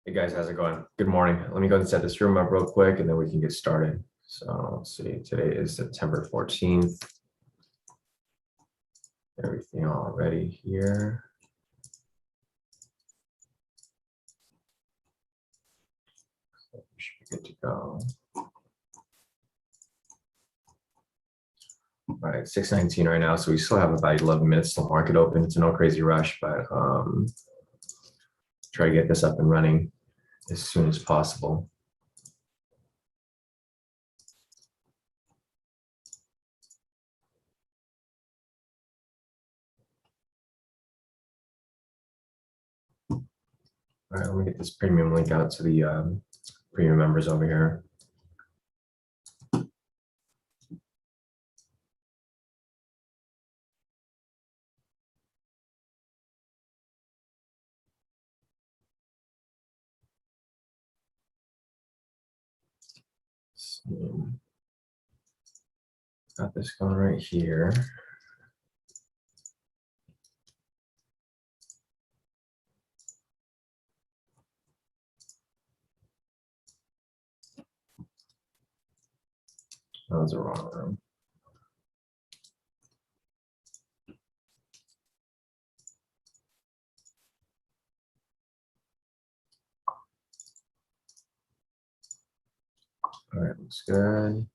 Hey guys, how's it going? Good morning. Let me go and set this room up real quick and then we can get started. So let's see, today is September 14th. Everything all ready here. So we should be good to go. All right, 6:19 right now. So we still have about 11 minutes till market open. It's no crazy rush, but try to get this up and running as soon as possible. All right, let me get this premium link out to the premium members over here. So, got this going right here. That was the wrong room. All right, looks good.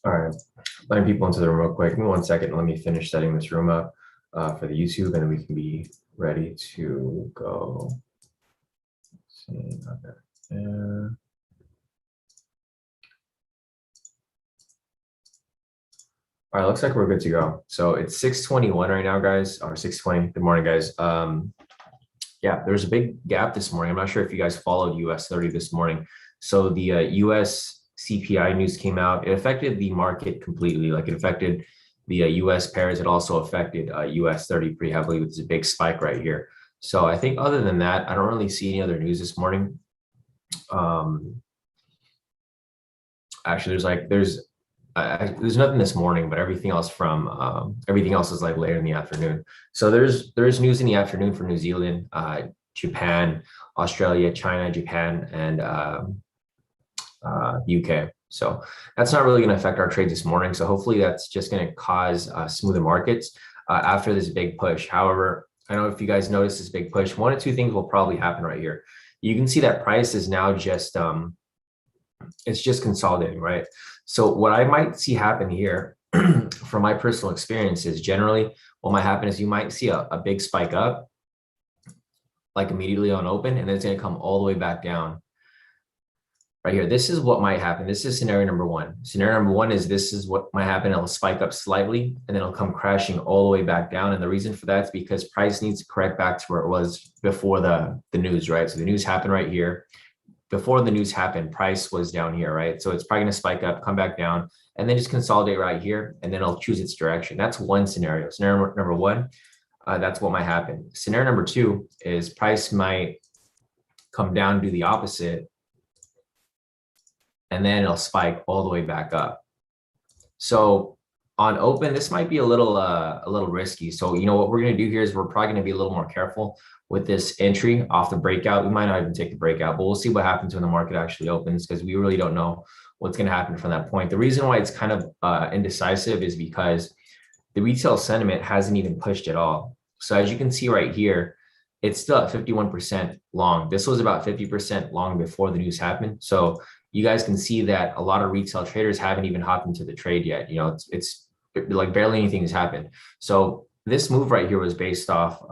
All right, letting people into the room real quick. Give me 1 second. Let me finish setting this room up for the YouTube, and then we can be ready to go. Let's see, not there. All right, looks like we're good to go. So it's 6:21 right now, guys, or 6:20. Good morning, guys. Yeah, there's a big gap this morning. I'm not sure if you guys followed US 30 this morning. So the US CPI news came out. It affected the market completely. Like it affected the US pairs. It also affected US 30 pretty heavily, which is a big spike right here. So I think other than that, I don't really see any other news this morning. Actually, there's nothing this morning, but everything else is like later in the afternoon. So there's news in the afternoon for New Zealand, Japan, Australia, China, Japan, and UK. So that's not really going to affect our trades this morning. So hopefully that's just going to cause smoother markets after this big push. However, I don't know if you guys noticed this big push. One or two things will probably happen right here. You can see that price is now just it's just consolidating, right? So what I might see happen here from my personal experience is generally what might happen is you might see a big spike up like immediately on open, and then it's going to come all the way back down right here. This is what might happen. This is scenario number one. Scenario number one is this is what might happen. It'll spike up slightly and then it'll come crashing all the way back down. And the reason for that is because price needs to correct back to where it was before the news, right? So the news happened right here. Before the news happened, price was down here, right? So it's probably going to spike up, come back down, and then just consolidate right here, and then it'll choose its direction. That's one scenario. Scenario number one, that's what might happen. Scenario number two is price might come down, do the opposite, and then it'll spike all the way back up. So on open, this might be a little risky. So you know what we're going to do here is we're probably going to be a little more careful with this entry off the breakout. We might not even take the breakout, but we'll see what happens when the market actually opens because we really don't know what's going to happen from that point. The reason why it's kind of indecisive is because the retail sentiment hasn't even pushed at all. So as you can see right here, it's still at 51% long. This was about 50% long before the news happened. So you guys can see that a lot of retail traders haven't even hopped into the trade yet. You know, it's like barely anything has happened. So this move right here was based off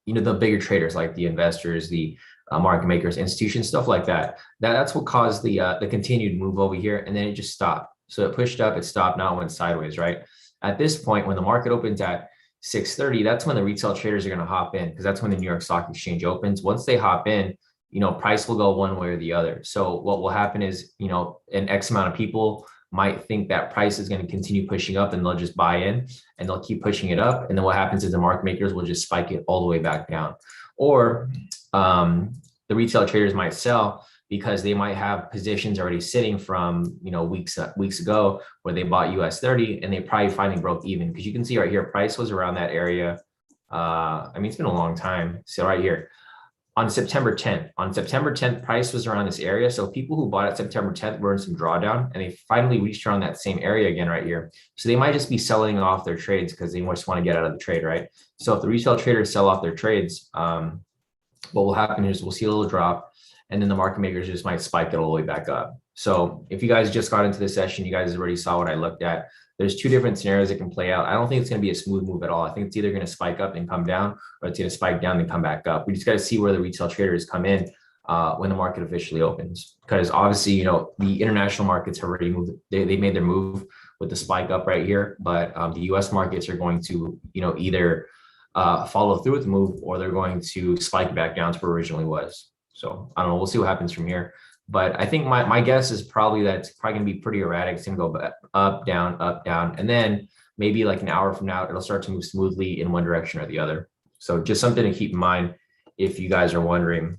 you know, the bigger traders like the investors, the market makers, institutions, stuff like that. That's what caused the continued move over here, and then it just stopped. So it pushed up, it stopped, now it went sideways, right? At this point, when the market opens at 6:30, that's when the retail traders are going to hop in because that's when the New York Stock Exchange opens. Once they hop in, you know, price will go one way or the other. So what will happen is, you know, an X amount of people might think that price is going to continue pushing up, and they'll just buy in and they'll keep pushing it up. And then what happens is the market makers will just spike it all the way back down. Or the retail traders might sell because they might have positions already sitting from, you know, weeks ago where they bought US 30 and they probably finally broke even, because you can see right here, price was around that area. I mean, it's been a long time. So right here on September 10th, price was around this area. So people who bought at September 10th were in some drawdown, and they finally reached around that same area again right here. So they might just be selling off their trades because they just want to get out of the trade, right? So if the retail traders sell off their trades, what will happen is we'll see a little drop, and then the market makers just might spike it all the way back up. So if you guys just got into this session, you guys already saw what I looked at. There's two different scenarios that can play out. I don't think it's going to be a smooth move at all. I think it's either going to spike up and come down, or it's going to spike down and come back up. We just got to see where the retail traders come in when the market officially opens, because obviously, you know, the international markets have already moved. They made their move with the spike up right here, but the US markets are going to, you know, either follow through with the move, or they're going to spike back down to where it originally was. So I don't know. We'll see what happens from here. But I think my guess is probably that it's probably going to be pretty erratic. It's going to go up, down. And then maybe like an hour from now, it'll start to move smoothly in one direction or the other. So just something to keep in mind if you guys are wondering,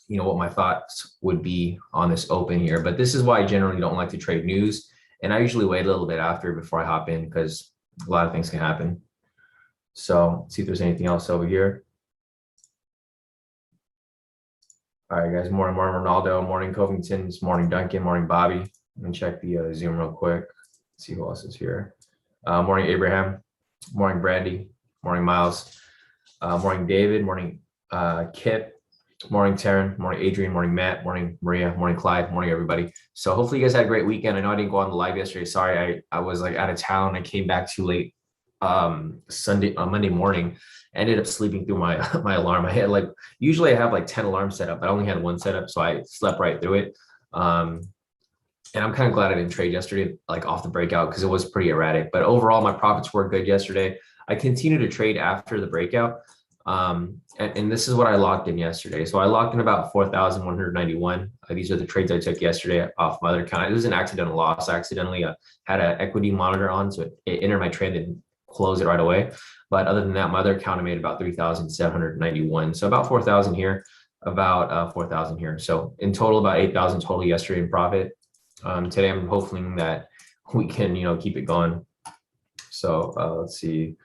you know, what my thoughts would be on this open here. But this is why I generally don't like to trade news. And I usually wait a little bit after before I hop in, because a lot of things can happen. So let's see if there's anything else over here. All right, guys, morning Ronaldo, morning Covington's, morning Duncan, morning Bobby. Let me check the Zoom real quick. Let's see who else is here. Morning Abraham, morning Brandy, morning Miles, morning David, morning Kip, morning Taryn, morning Adrian, morning Matt, morning Maria, morning Clyde, morning everybody. So hopefully you guys had a great weekend. I know I didn't go on the live yesterday. Sorry, I was like out of town. I came back too late Monday morning. Ended up sleeping through my alarm. I had like, usually I have like 10 alarms set up, but I only had one set up, so I slept right through it. And I'm kind of glad I didn't trade yesterday, like off the breakout, because it was pretty erratic. But overall, my profits were good yesterday. I continued to trade after the breakout. And this is what I locked in yesterday. So I locked in about 4,191. These are the trades I took yesterday off my other account. It was an accidental loss. I accidentally had an equity monitor on, so it entered my trade and closed it right away. But other than that, my other account I made about 3,791. So about 4,000 here, about 4,000 here. So in total, about 8,000 total yesterday in profit. Today, I'm hoping that we can, you know, keep it going. So let's see.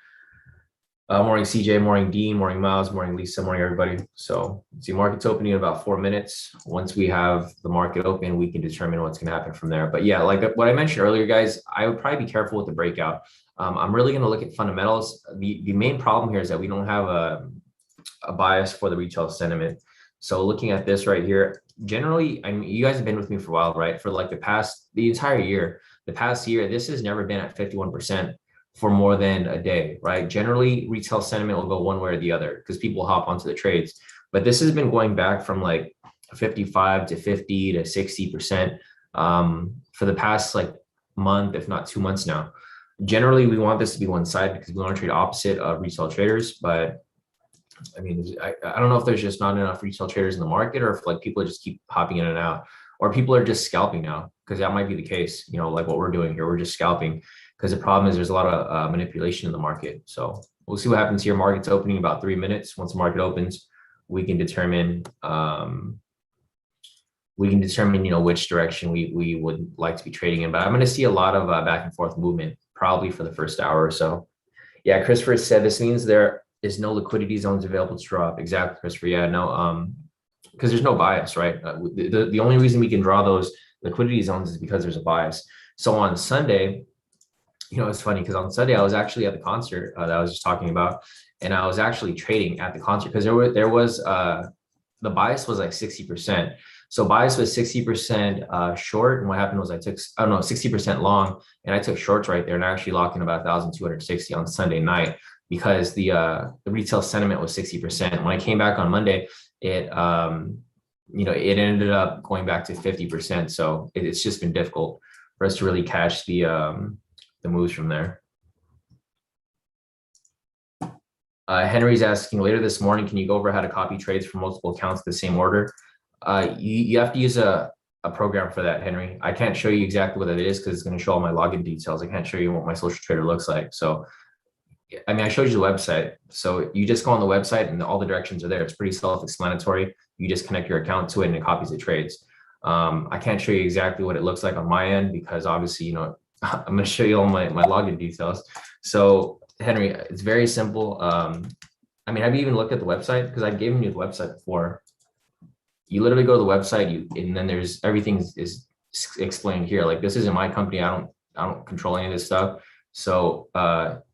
Morning CJ, morning Dean, morning Miles, morning Lisa, morning everybody. So let's see, market's opening in about 4 minutes. Once we have the market open, we can determine what's going to happen from there. But yeah, like what I mentioned earlier, guys, I would probably be careful with the breakout. I'm really going to look at fundamentals. The main problem here is that we don't have a bias for the retail sentiment. So looking at this right here, generally, I mean, you guys have been with me for a while, right? For like the entire year, the past year, this has never been at 51% for more than a day, right? Generally, retail sentiment will go one way or the other because people hop onto the trades. But this has been going back from like 55 to 50 to 60% for the past like month, if not 2 months now. Generally, we want this to be one side because we want to trade opposite of retail traders. But I mean, I don't know if there's just not enough retail traders in the market, or if like people just keep popping in and out, or people are just scalping now, because that might be the case. You know, like what we're doing here, we're just scalping because the problem is there's a lot of manipulation in the market. So we'll see what happens here. Market's opening in about 3 minutes. Once the market opens, we can determine you know, which direction we would like to be trading in. But I'm going to see a lot of back and forth movement probably for the first hour or so. Yeah, Christopher said this means there is no liquidity zones available to drop. Exactly, Christopher. Yeah, no, because there's no bias, right? The only reason we can draw those liquidity zones is because there's a bias. So on Sunday, you know, it's funny because on Sunday I was actually at the concert that I was just talking about, and I was actually trading at the concert because there was the bias was like 60%. So bias was 60% short, and what happened was I took, I don't know, 60% long, and I took shorts right there, and I actually locked in about 1,260 on Sunday night because the retail sentiment was 60%. When I came back on Monday, it you know, it ended up going back to 50%. So it's just been difficult for us to really catch the moves from there. Henry's asking, later this morning, can you go over how to copy trades from multiple accounts in the same order? You have to use a a program for that, Henry. I can't show you exactly what it is because it's going to show all my login details. I can't show you what my social trader looks like. So, I mean, I showed you the website. So you just go on the website and all the directions are there. It's pretty self-explanatory. You just connect your account to it and it copies the trades. I can't show you exactly what it looks like on my end because obviously, you know, I'm going to show you all my login details. So Henry, it's very simple. I mean, have you even looked at the website? Because I've given you the website before. You literally go to the website, and then there's everything is explained here. Like, this isn't my company. I don't control any of this stuff. So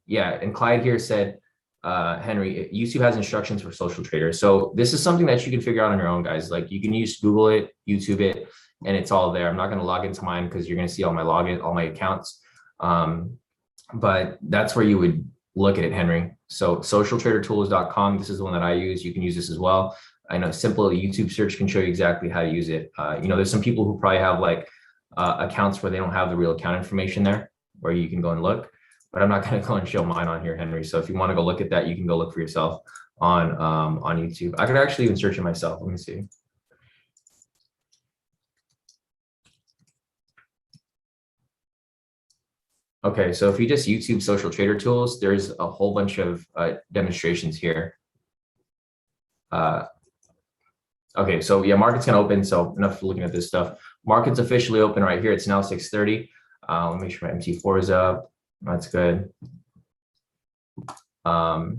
yeah, and Clyde here said, Henry, YouTube has instructions for social traders. So this is something that you can figure out on your own, guys. Like, you can use Google it, YouTube it, and it's all there. I'm not going to log into mine because you're going to see all my login, all my accounts. But that's where you would look at it, Henry. So socialtradertools.com. This is the one that I use. You can use this as well. I know simple YouTube search can show you exactly how to use it. You know, there's some people who probably have like accounts where they don't have the real account information there, where you can go and look. But I'm not going to go and show mine on here, Henry. So if you want to go look at that, you can go look for yourself on YouTube. I could actually even search it myself. Let me see. Okay, so if you just YouTube social trader tools, there's a whole bunch of demonstrations here. Okay, so yeah, market's gonna open. So enough looking at this stuff. Market's officially open right here. It's now 6:30. Let me make sure my MT4 is up. That's good. All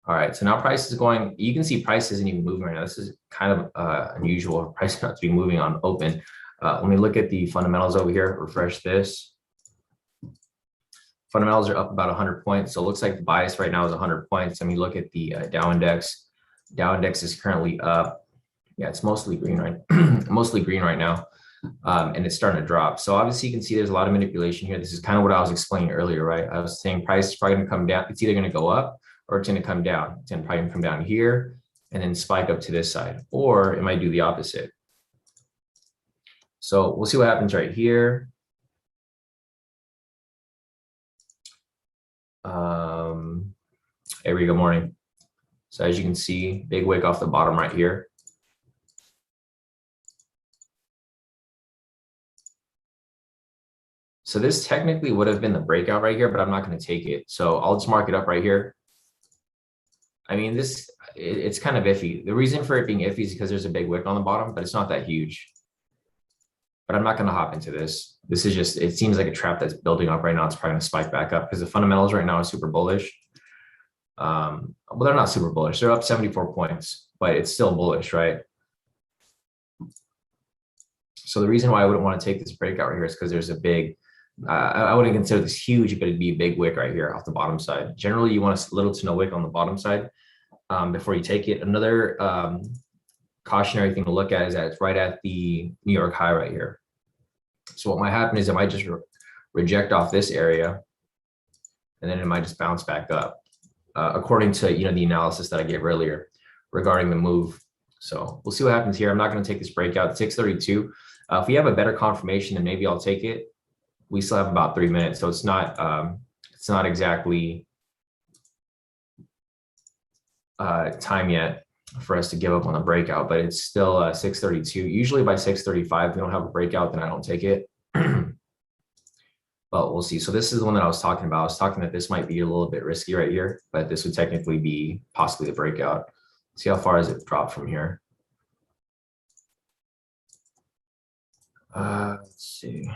right, so now price is going. You can see price isn't even moving right now. This is kind of unusual. Price not to be moving on open. Let me look at the fundamentals over here. Refresh this. Fundamentals are up about 100 points. So it looks like the bias right now is 100 points. I mean, look at the Dow index. Dow index is currently up. Yeah, it's mostly green right now. And it's starting to drop. So obviously you can see there's a lot of manipulation here. This is kind of what I was explaining earlier, right? I was saying price is probably going to come down. It's either going to go up or it's going to come down. It's going to probably come down here and then spike up to this side, or it might do the opposite. So we'll see what happens right here. Avery, good morning. So as you can see, big wick off the bottom right here. So this technically would have been the breakout right here, but I'm not going to take it. So I'll just mark it up right here. I mean, it's kind of iffy. The reason for it being iffy is because there's a big wick on the bottom, but it's not that huge. But I'm not going to hop into this. This is just, it seems like a trap that's building up right now. It's probably going to spike back up because the fundamentals right now are super bullish. Well, they're not super bullish. They're up 74 points, but it's still bullish, right? So the reason why I wouldn't want to take this breakout right here is because there's a big, I wouldn't consider this huge, but it'd be a big wick right here off the bottom side. Generally, you want a little to no wick on the bottom side before you take it. Another cautionary thing to look at is that it's right at the New York high right here. So what might happen is it might just reject off this area, and then it might just bounce back up, according to the analysis that I gave earlier regarding the move. So we'll see what happens here. I'm not going to take this breakout. 632. If we have a better confirmation, then maybe I'll take it. We still have about 3 minutes, so it's not exactly time yet for us to give up on the breakout, but it's still 6:32. Usually by 6:35, if we don't have a breakout, then I don't take it. But we'll see. So this is the one that I was talking about. I was talking that this might be a little bit risky right here, but this would technically be possibly the breakout. See how far has it dropped from here. Let's see.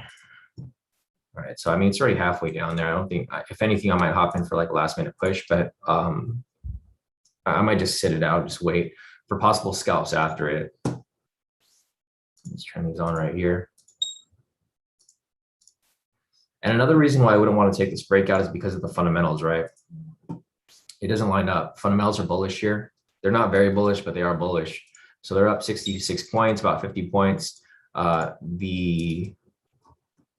All right, so I mean, it's already halfway down there. I don't think, if anything, I might hop in for like a last minute push, but I might just sit it out, just wait for possible scalps after it. Let's turn these on right here. And another reason why I wouldn't want to take this breakout is because of the fundamentals, right? It doesn't line up. Fundamentals are bullish here. They're not very bullish, but they are bullish. So they're up 66 points, about 50 points. The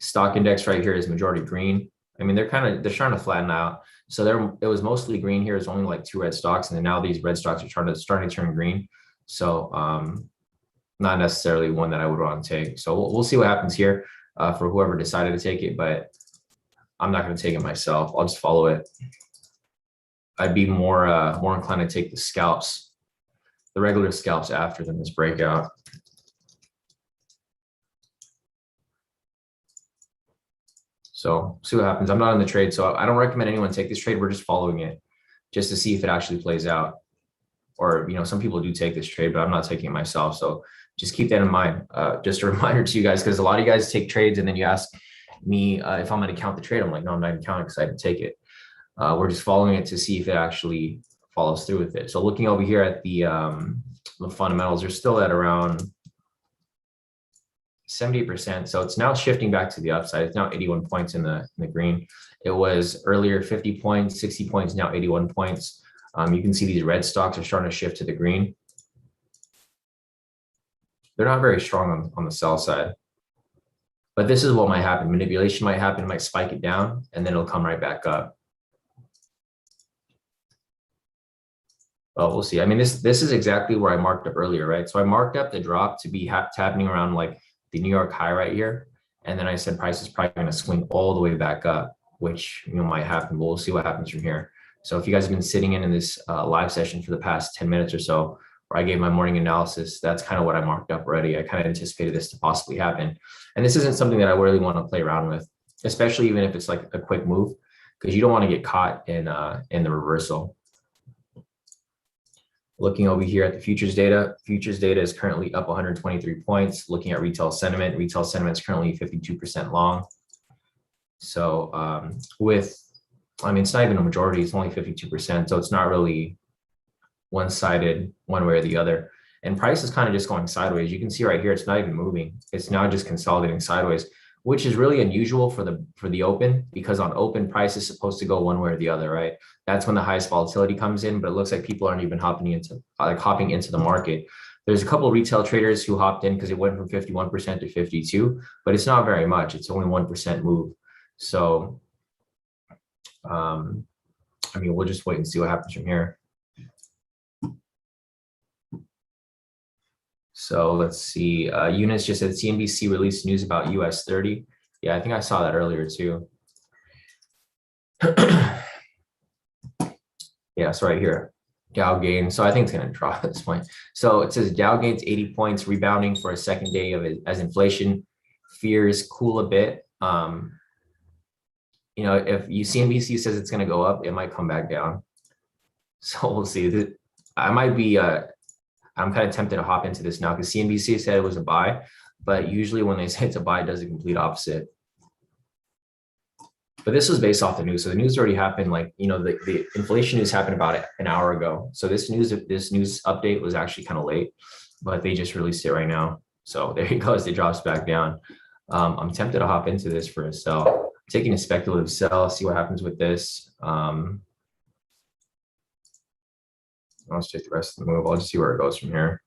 stock index right here is majority green. I mean, they're trying to flatten out. So it was mostly green here. It's only like 2 red stocks, and then now these red stocks are starting to turn green. So not necessarily one that I would want to take. So we'll see what happens here for whoever decided to take it, but I'm not going to take it myself. I'll just follow it. I'd be more inclined to take the scalps, the regular scalps after than this breakout. So see what happens. I'm not in the trade, so I don't recommend anyone take this trade. We're just following it just to see if it actually plays out. Or, some people do take this trade, but I'm not taking it myself. So just keep that in mind. Just a reminder to you guys, because a lot of you guys take trades and then you ask me if I'm going to count the trade. I'm like, no, I'm not going to count it because I didn't take it. We're just following it to see if it actually follows through with it. So looking over here at the fundamentals, they're still at around 70%. So it's now shifting back to the upside. It's now 81 points in the green. It was earlier 50 points, 60 points, now 81 points. You can see these red stocks are starting to shift to the green. They're not very strong on the sell side. But this is what might happen. Manipulation might happen, it might spike it down, and then it'll come right back up. Well, we'll see. I mean, this is exactly where I marked up earlier, right? So I marked up the drop to be happening around like the New York high right here. And then I said price is probably going to swing all the way back up, which might happen, but we'll see what happens from here. So if you guys have been sitting in this live session for the past 10 minutes or so, where I gave my morning analysis, that's kind of what I marked up already. I kind of anticipated this to possibly happen. And this isn't something that I really want to play around with, especially even if it's like a quick move, because you don't want to get caught in the reversal. Looking over here at the futures data is currently up 123 points. Looking at retail sentiment is currently 52% long. So it's not even a majority, it's only 52%. So it's not really one-sided one way or the other. And price is kind of just going sideways. You can see right here, it's not even moving. It's now just consolidating sideways, which is really unusual for the open, because on open price is supposed to go one way or the other, right? That's when the highest volatility comes in, but it looks like people aren't even hopping into the market. There's a couple of retail traders who hopped in because it went from 51% to 52, but it's not very much. It's only 1% move. So, we'll just wait and see what happens from here. So let's see. Eunice just said CNBC released news about US 30. Yeah, I think I saw that earlier too. Yeah, so right here, Dow gains. So I think it's going to drop at this point. So it says Dow gains 80 points, rebounding for a second day of it as inflation fears cool a bit. If CNBC says it's going to go up, it might come back down. So we'll see. I might be. I'm kind of tempted to hop into this now because CNBC said it was a buy, but usually when they say it's a buy, it does the complete opposite. But this was based off the news. So the news already happened, the inflation news happened about an hour ago. So this news update was actually kind of late, but they just released it right now. So there you go, as it drops back down. I'm tempted to hop into this for a sell. Taking a speculative sell, see what happens with this. Let's take the rest of the move. I'll just see where it goes from here.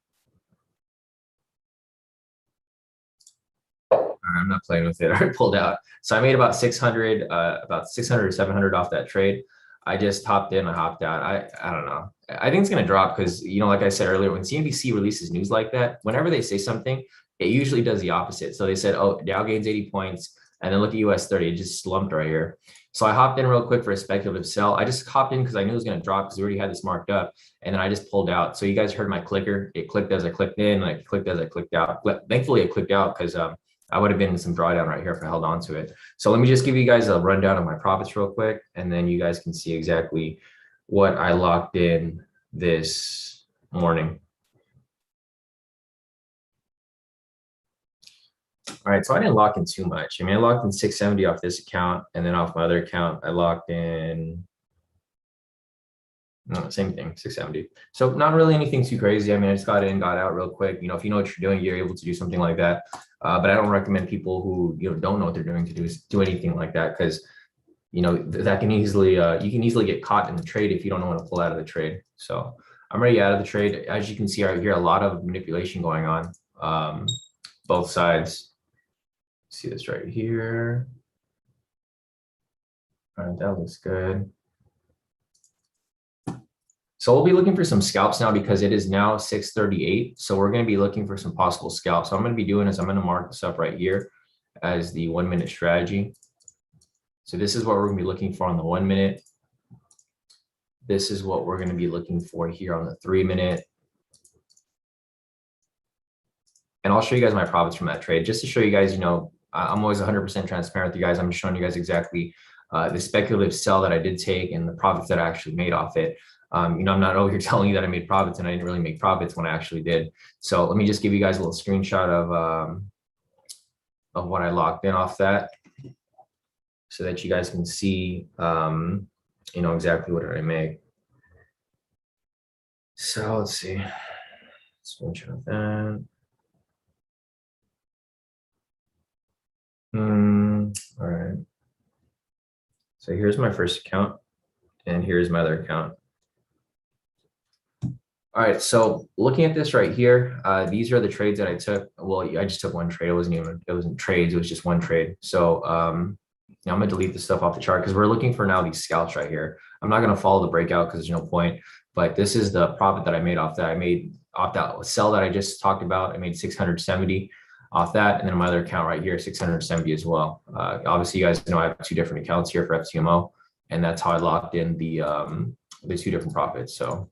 I'm not playing with it. I already pulled out. So I made about 600 or 700 off that trade. I just hopped in, I hopped out. I don't know. I think it's going to drop because, like I said earlier, when CNBC releases news like that, whenever they say something, it usually does the opposite. So they said, oh, Dow gains 80 points. And then look at US 30, it just slumped right here. So I hopped in real quick for a speculative sell. I just hopped in because I knew it was going to drop because we already had this marked up. And then I just pulled out. So you guys heard my clicker. It clicked as I clicked in, and I clicked as I clicked out. Thankfully, it clicked out because I would have been in some drawdown right here if I held on to it. So let me just give you guys a rundown of my profits real quick, and then you guys can see exactly what I locked in this morning. All right, so I didn't lock in too much. I locked in 670 off this account, and then off my other account, I locked in, no, same thing, 670. So not really anything too crazy. I just got in, got out real quick. If you know what you're doing, you're able to do something like that. But I don't recommend people who don't know what they're doing to do anything like that, because that can easily you can easily get caught in the trade if you don't know when to pull out of the trade. So I'm already out of the trade. As you can see right here, a lot of manipulation going on, both sides. See this right here. All right, that looks good. So we'll be looking for some scalps now because it is now 6:38. So we're going to be looking for some possible scalps. So I'm going to be doing is I'm going to mark this up right here as the 1 minute strategy. So this is what we're going to be looking for on the 1 minute. This is what we're going to be looking for here on the 3 minute. And I'll show you guys my profits from that trade just to show you guys, I'm always 100% transparent with you guys. I'm just showing you guys exactly the speculative sell that I did take and the profits that I actually made off it. I'm not over here telling you that I made profits, and I didn't really make profits when I actually did. So let me just give you guys a little screenshot of what I locked in off that, so that you guys can see, exactly what did I make. So let's see. Screenshot that. All right. So here's my first account, and here's my other account. All right, so looking at this right here, these are the trades that I took. Well, I just took one trade. It wasn't trades, it was just one trade. So now I'm gonna delete the stuff off the chart because we're looking for now these scalps right here. I'm not gonna follow the breakout because there's no point, but this is the profit that I made off that. I made off that sell that I just talked about. I made 670 off that, and then my other account right here, 670 as well. Obviously, you guys know I have two different accounts here for FTMO, and that's how I locked in the two different profits. So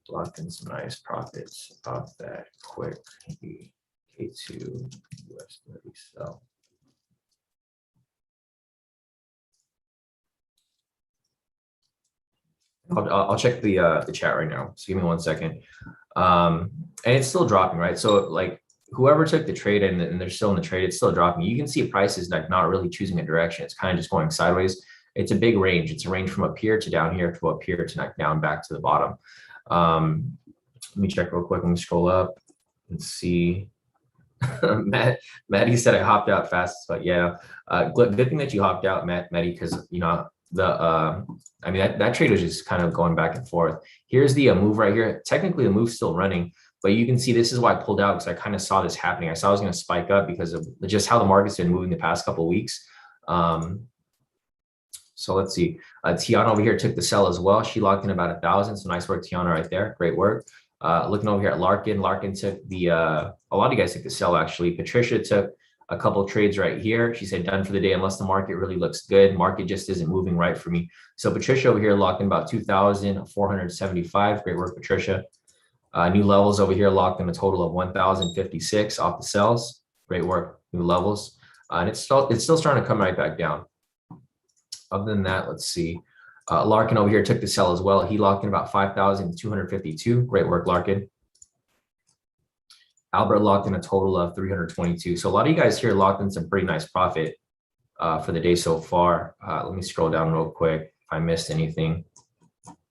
locked in some nice profits off that quick K2 US 30 sell. I'll check the chat right now. So give me 1 second. And it's still dropping, right? So like whoever took the trade and they're still in the trade, it's still dropping. You can see prices like not really choosing a direction. It's kind of just going sideways. It's a big range. It's a range from up here to down here to up here to like down back to the bottom. Let me check real quick. Let me scroll up and see. Maddie said I hopped out fast, but yeah, good thing that you hopped out, Maddie, because that trade was just kind of going back and forth. Here's the move right here. Technically, the move's still running, but you can see this is why I pulled out, because I kind of saw this happening. I saw it was going to spike up because of just how the market's been moving the past couple of weeks. So let's see. Tiana over here took the sell as well. She locked in about 1,000. So nice work, Tiana, right there. Great work. Looking over here at Larkin. Larkin took the, a lot of you guys took the sell actually. Patricia took a couple of trades right here. She said done for the day unless the market really looks good. Market just isn't moving right for me. So Patricia over here locked in about 2,475. Great work, Patricia. New levels over here locked in a total of 1,056 off the sells. Great work, new levels. And it's still starting to come right back down. Other than that, let's see. Larkin over here took the sell as well. He locked in about 5,252. Great work, Larkin. Albert locked in a total of 322. So a lot of you guys here locked in some pretty nice profit for the day so far. Let me scroll down real quick if I missed anything.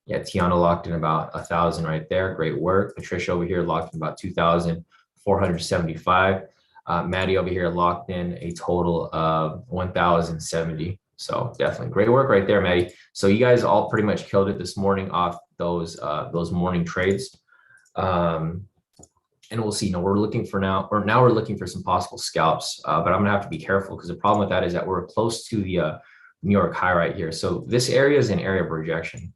Yeah, Tiana locked in about 1,000 right there. Great work. Patricia over here locked in about 2,475. Maddie over here locked in a total of 1,070. So definitely great work right there, Maddie. So you guys all pretty much killed it this morning off those morning trades. And we'll see. We're looking for now we're looking for some possible scalps, but I'm gonna have to be careful because the problem with that is that we're close to the New York high right here. So this area is an area of rejection.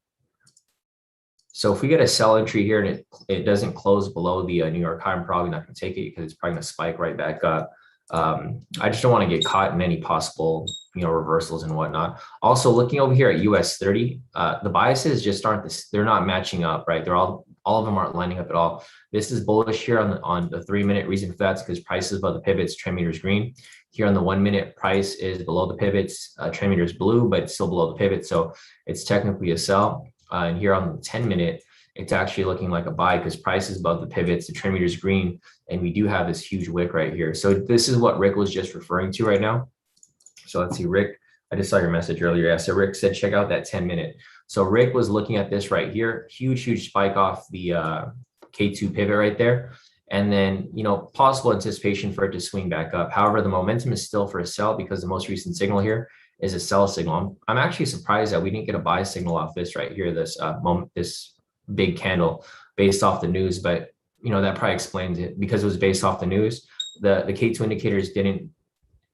So if we get a sell entry here and it doesn't close below the New York high, I'm probably not going to take it because it's probably going to spike right back up. I just don't want to get caught in any possible, reversals and whatnot. Also, looking over here at US 30, the biases just they're not matching up, right? All of them aren't lining up at all. This is bullish here on the 3-minute. Reason for that is because price is above the pivots, trend meter is green. Here on the 1-minute, price is below the pivots, trend meter is blue, but it's still below the pivot. So it's technically a sell. And here on the 10-minute, it's actually looking like a buy because price is above the pivots, the trend meter is green, and we do have this huge wick right here. So this is what Rick was just referring to right now. So let's see, Rick, I just saw your message earlier. Yeah, so Rick said, check out that 10-minute. So Rick was looking at this right here, huge spike off the K2 pivot right there. And then, possible anticipation for it to swing back up. However, the momentum is still for a sell because the most recent signal here is a sell signal. I'm actually surprised that we didn't get a buy signal off this right here, this big candle based off the news, but that probably explains it because it was based off the news. The K2 indicators didn't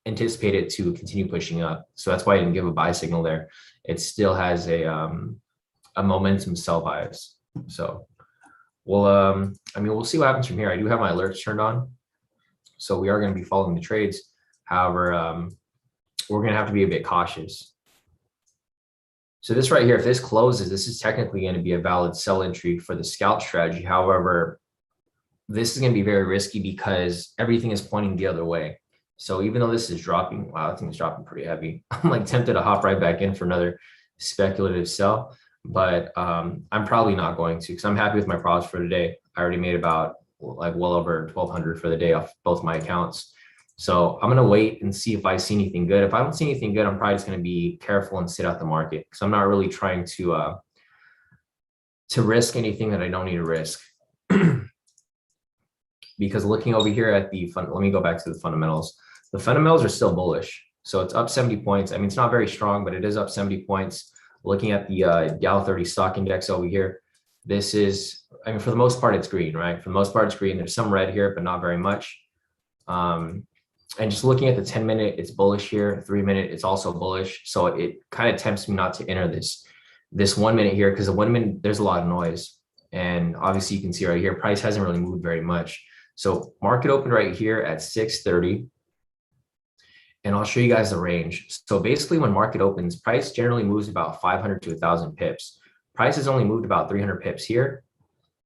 anticipate it to continue pushing up. So that's why I didn't give a buy signal there. It still has a momentum sell bias. So we'll see what happens from here. I do have my alerts turned on. So we are going to be following the trades. However, we're going to have to be a bit cautious. So this right here, if this closes, this is technically going to be a valid sell entry for the scalp strategy. However, this is going to be very risky because everything is pointing the other way. So even though this is dropping, wow, I think it's dropping pretty heavy. I'm like tempted to hop right back in for another speculative sell, but I'm probably not going to because I'm happy with my profits for today. I already made about like well over 1,200 for the day off both my accounts. So I'm gonna wait and see if I see anything good. If I don't see anything good, I'm probably just gonna be careful and sit out the market because I'm not really trying to risk anything that I don't need to risk. Because looking over here at the fund, let me go back to the fundamentals. The fundamentals are still bullish. So it's up 70 points. I mean, it's not very strong, but it is up 70 points. Looking at the Dow 30 stock index over here, this is, I mean, for the most part, it's green, right? For the most part, it's green. There's some red here, but not very much. And just looking at the 10-minute, it's bullish here. 3-minute, it's also bullish. So it kind of tempts me not to enter this 1 minute here because the 1 minute, there's a lot of noise. And obviously you can see right here, price hasn't really moved very much. So market opened right here at 630. And I'll show you guys the range. So basically when market opens, price generally moves about 500 to 1,000 pips. Price has only moved about 300 pips here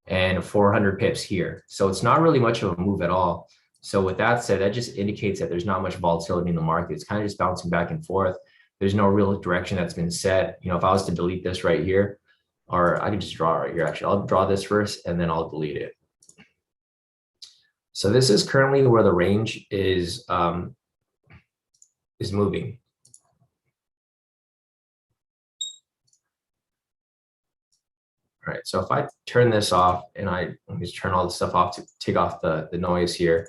and 400 pips here. So it's not really much of a move at all. So with that said, that just indicates that there's not much volatility in the market. It's kind of just bouncing back and forth. There's no real direction that's been set. You know, if I was to delete this right here, or I could just draw it right here. Actually, I'll draw this first and then I'll delete it. So this is currently where the range is moving. All right, so if I turn this off and let me just turn all this stuff off to take off the noise here,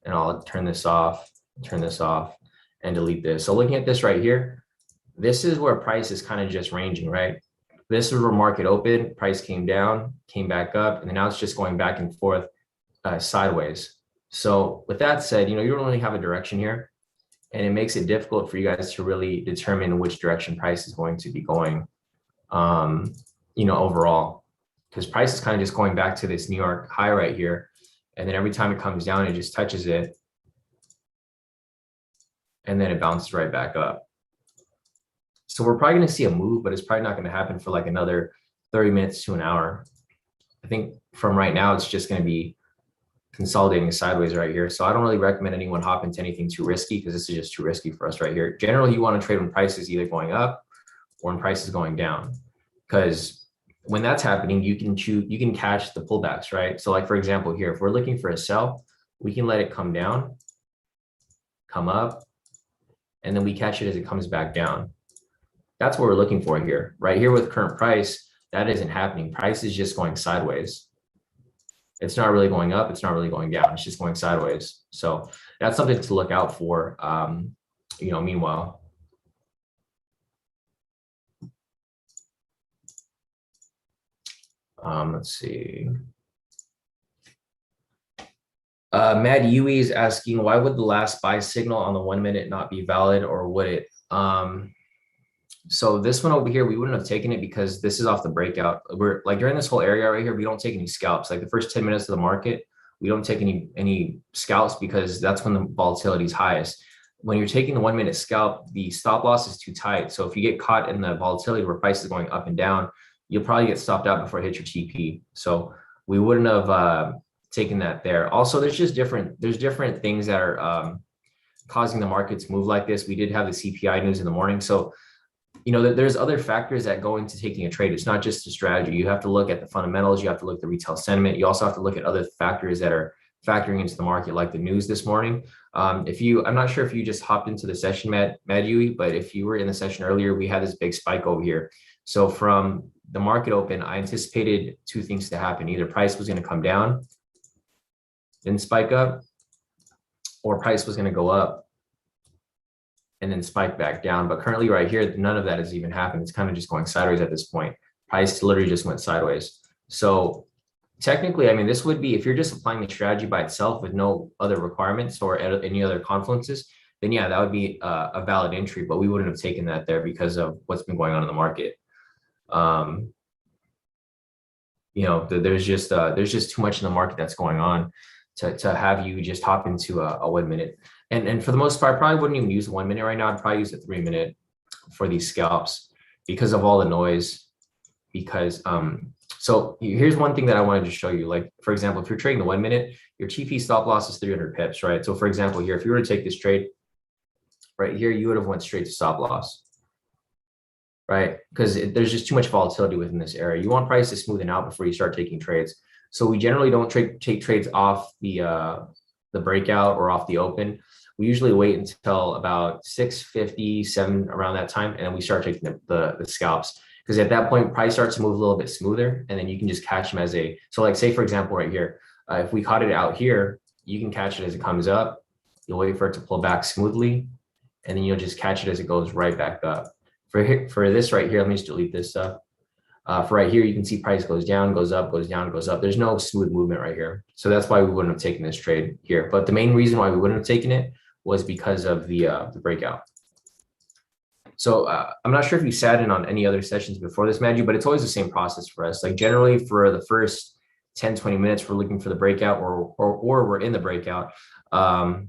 and I'll turn this off, and delete this. So looking at this right here, this is where price is kind of just ranging, right? This is where market opened, price came down, came back up, and then now it's just going back and forth sideways. So with that said, you know, you don't really have a direction here, and it makes it difficult for you guys to really determine which direction price is going to be going, you know, overall, because price is kind of just going back to this New York high right here. And then every time it comes down, it just touches it. And then it bounces right back up. So we're probably going to see a move, but it's probably not going to happen for like another 30 minutes to an hour. I think from right now, it's just going to be consolidating sideways right here. So I don't really recommend anyone hop into anything too risky because this is just too risky for us right here. Generally, you want to trade when price is either going up or when price is going down, because when that's happening, you can catch the pullbacks, right? So like, for example, here, if we're looking for a sell, we can let it come down, come up, and then we catch it as it comes back down. That's what we're looking for here. Right here with current price, that isn't happening. Price is just going sideways. It's not really going up. It's not really going down. It's just going sideways. So that's something to look out for, you know, meanwhile. Let's see. Mad Yui is asking, why would the last buy signal on the 1 minute not be valid, or would it? So this one over here, we wouldn't have taken it because this is off the breakout. We're like during this whole area right here, we don't take any scalps. Like the first 10 minutes of the market, we don't take any scalps because that's when the volatility is highest. When you're taking the 1 minute scalp, the stop loss is too tight. So if you get caught in the volatility where price is going up and down, you'll probably get stopped out before it hits your TP. So we wouldn't have taken that there. Also, there's different things that are causing the market to move like this. We did have the CPI news in the morning. So, you know, there's other factors that go into taking a trade. It's not just the strategy. You have to look at the fundamentals. You have to look at the retail sentiment. You also have to look at other factors that are factoring into the market, like the news this morning. I'm not sure if you just hopped into the session, Mad Yui, but if you were in the session earlier, we had this big spike over here. So from the market open, I anticipated two things to happen. Either price was going to come down, then spike up, or price was going to go up and then spike back down. But currently right here, none of that has even happened. It's kind of just going sideways at this point. Price literally just went sideways. So technically, I mean, this would be, if you're just applying the strategy by itself with no other requirements or any other confluences, then yeah, that would be a valid entry, but we wouldn't have taken that there because of what's been going on in the market. You know, there's just too much in the market that's going on to have you just hop into a 1 minute. And for the most part, I probably wouldn't even use 1 minute right now. I'd probably use a 3 minute for these scalps because of all the noise. Because So here's one thing that I wanted to show you. Like, for example, if you're trading the 1 minute, your TP stop loss is 300 pips, right? So for example, here, if you were to take this trade right here, you would have went straight to stop loss, right? Because there's just too much volatility within this area. You want price to smoothen out before you start taking trades. So we generally don't take trades off the breakout or off the open. We usually wait until about 6:57 around that time, and then we start taking the scalps. Because at that point, price starts to move a little bit smoother, and then you can just catch them as a, so like say, for example, right here, if we caught it out here, you can catch it as it comes up. You'll wait for it to pull back smoothly, and then you'll just catch it as it goes right back up. For this right here, let me just delete this stuff. For right here, you can see price goes down, goes up, goes down, goes up. There's no smooth movement right here. So that's why we wouldn't have taken this trade here. But the main reason why we wouldn't have taken it was because of the breakout. So I'm not sure if you sat in on any other sessions before this, Maju, but it's always the same process for us. Like generally for the first 10, 20 minutes, we're looking for the breakout or we're in the breakout. And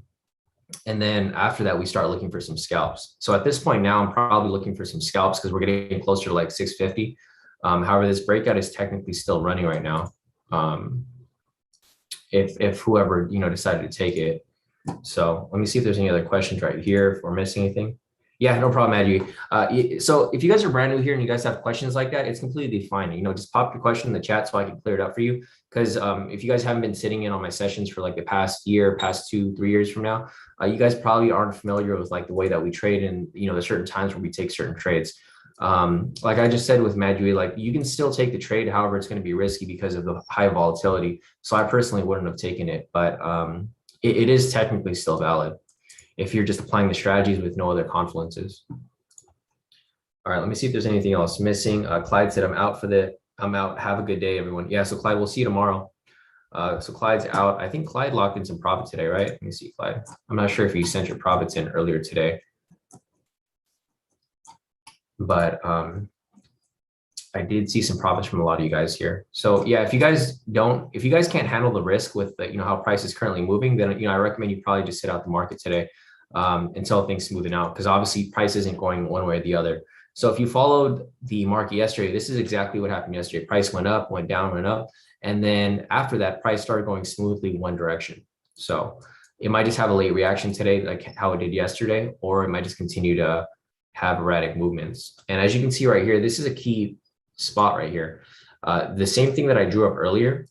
then after that, we start looking for some scalps. So at this point now, I'm probably looking for some scalps because we're getting closer to like 650. However, this breakout is technically still running right now. If whoever, decided to take it. So let me see if there's any other questions right here, if we're missing anything. Yeah, no problem, Adju. So if you guys are brand new here and you guys have questions like that, it's completely fine. Just pop your question in the chat so I can clear it up for you. Because if you guys haven't been sitting in on my sessions for like the past year, past 2-3 years from now, you guys probably aren't familiar with like the way that we trade and there's certain times where we take certain trades. Like I just said with Madui, like you can still take the trade, however, it's going to be risky because of the high volatility. So I personally wouldn't have taken it, but it is technically still valid if you're just applying the strategies with no other confluences. All right, let me see if there's anything else missing. Clyde said, I'm out. Have a good day, everyone. Yeah, so Clyde, we'll see you tomorrow. So Clyde's out. I think Clyde locked in some profit today, right? Let me see, Clyde. I'm not sure if you sent your profits in earlier today, but I did see some profits from a lot of you guys here. So yeah, if you guys can't handle the risk with the, how price is currently moving, then I recommend you probably just sit out the market today until things smoothen out, because obviously price isn't going one way or the other. So if you followed the market yesterday, this is exactly what happened yesterday. Price went up, went down, went up, and then after that, price started going smoothly one direction. So it might just have a late reaction today, like how it did yesterday, or it might just continue to have erratic movements. And as you can see right here, this is a key spot right here. The same thing that I drew up earlier,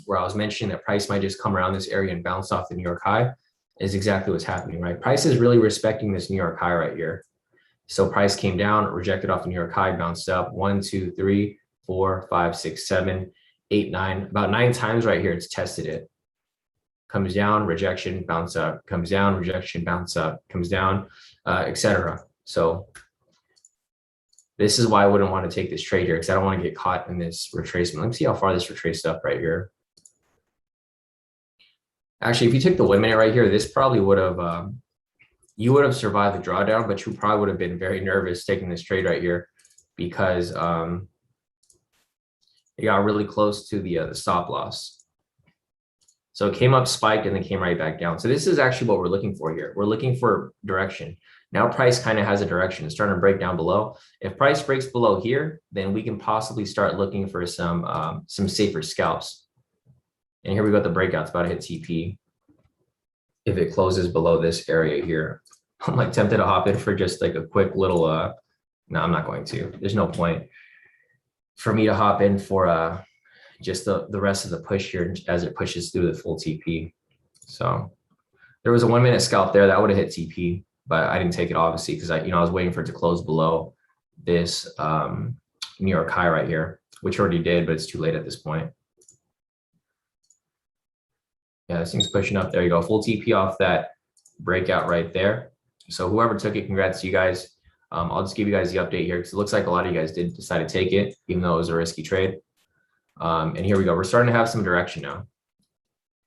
where I was mentioning that price might just come around this area and bounce off the New York high, is exactly what's happening, right? Price is really respecting this New York high right here. So price came down, rejected off the New York high, bounced up 1, 2, 3, 4, 5, 6, 7, 8, 9, about 9 times right here. It's tested it. Comes down, rejection, bounce up, comes down, rejection, bounce up, comes down, etc. So this is why I wouldn't want to take this trade here, because I don't want to get caught in this retracement. Let me see how far this retraced up right here. Actually, if you took the 1 minute right here, this probably would have, you would have survived the drawdown, but you probably would have been very nervous taking this trade right here because it got really close to the stop loss. So it came up, spiked, and then came right back down. So this is actually what we're looking for here. We're looking for direction. Now price kind of has a direction. It's starting to break down below. If price breaks below here, then we can possibly start looking for some safer scalps. And here we got the breakout. It's about to hit TP. If it closes below this area here, I'm like tempted to hop in for just like a quick little, no, I'm not going to. There's no point for me to hop in for just the rest of the push here as it pushes through the full TP. So there was a 1 minute scalp there that would have hit TP, but I didn't take it obviously because I was waiting for it to close below this New York high right here, which already did, but it's too late at this point. Yeah, this thing's pushing up. There you go. Full TP off that breakout right there. So whoever took it, congrats to you guys. I'll just give you guys the update here because it looks like a lot of you guys did decide to take it, even though it was a risky trade. And here we go. We're starting to have some direction now.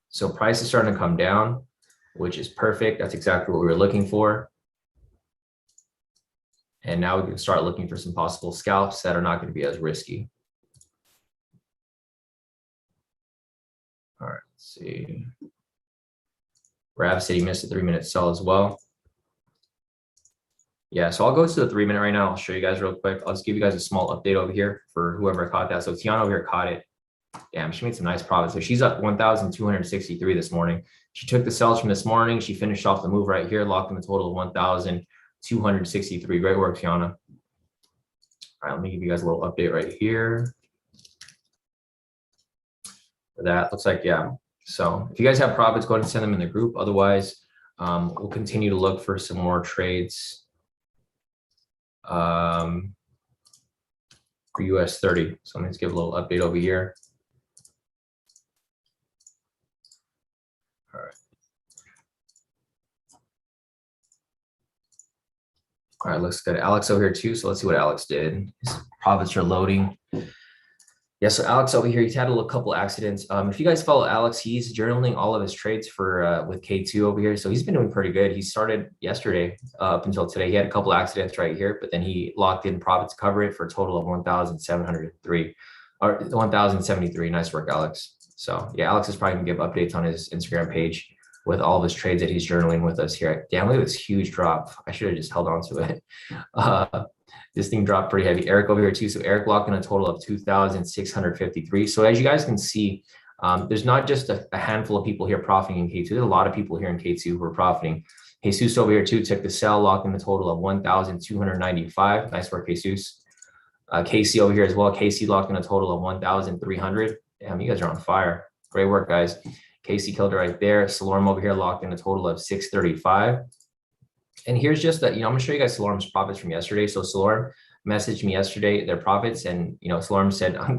So price is starting to come down, which is perfect. That's exactly what we were looking for. And now we can start looking for some possible scalps that are not going to be as risky. All right, let's see. Rav City missed a 3 minute sell as well. Yeah, so I'll go to the 3-minute right now. I'll show you guys real quick. I'll just give you guys a small update over here for whoever caught that. So Tiana over here caught it. Damn, she made some nice profits. So she's up 1,263 this morning. She took the sells from this morning. She finished off the move right here, locked in the total of 1,263. Great work, Tiana. All right, let me give you guys a little update right here. That looks like, yeah. So if you guys have profits, go ahead and send them in the group. Otherwise, we'll continue to look for some more trades for US 30. So let me just give a little update over here. All right. All right, looks good. Alex over here too. So let's see what Alex did. His profits are loading. Yeah, so Alex over here, he's had a couple accidents. If you guys follow Alex, he's journaling all of his trades for with K2 over here. So he's been doing pretty good. He started yesterday up until today. He had a couple accidents right here, but then he locked in profits to cover it for a total of 1,703 or 1,073. Nice work, Alex. So yeah, Alex is probably gonna give updates on his Instagram page with all of his trades that he's journaling with us here. Damn, look at this huge drop. I should have just held on to it. This thing dropped pretty heavy. Eric over here too. So Eric locked in a total of 2,653. So as you guys can see, there's not just a handful of people here profiting in K2. There's a lot of people here in K2 who are profiting. Jesus over here too took the sell, locked in a total of 1,295. Nice work, Jesus. Casey over here as well. Casey locked in a total of 1,300. Damn, you guys are on fire. Great work, guys. Casey killed it right there. Salorm over here locked in a total of 635. And here's just that, I'm gonna show you guys Salorm's profits from yesterday. So Salorm messaged me yesterday their profits, and Salorm said, I'm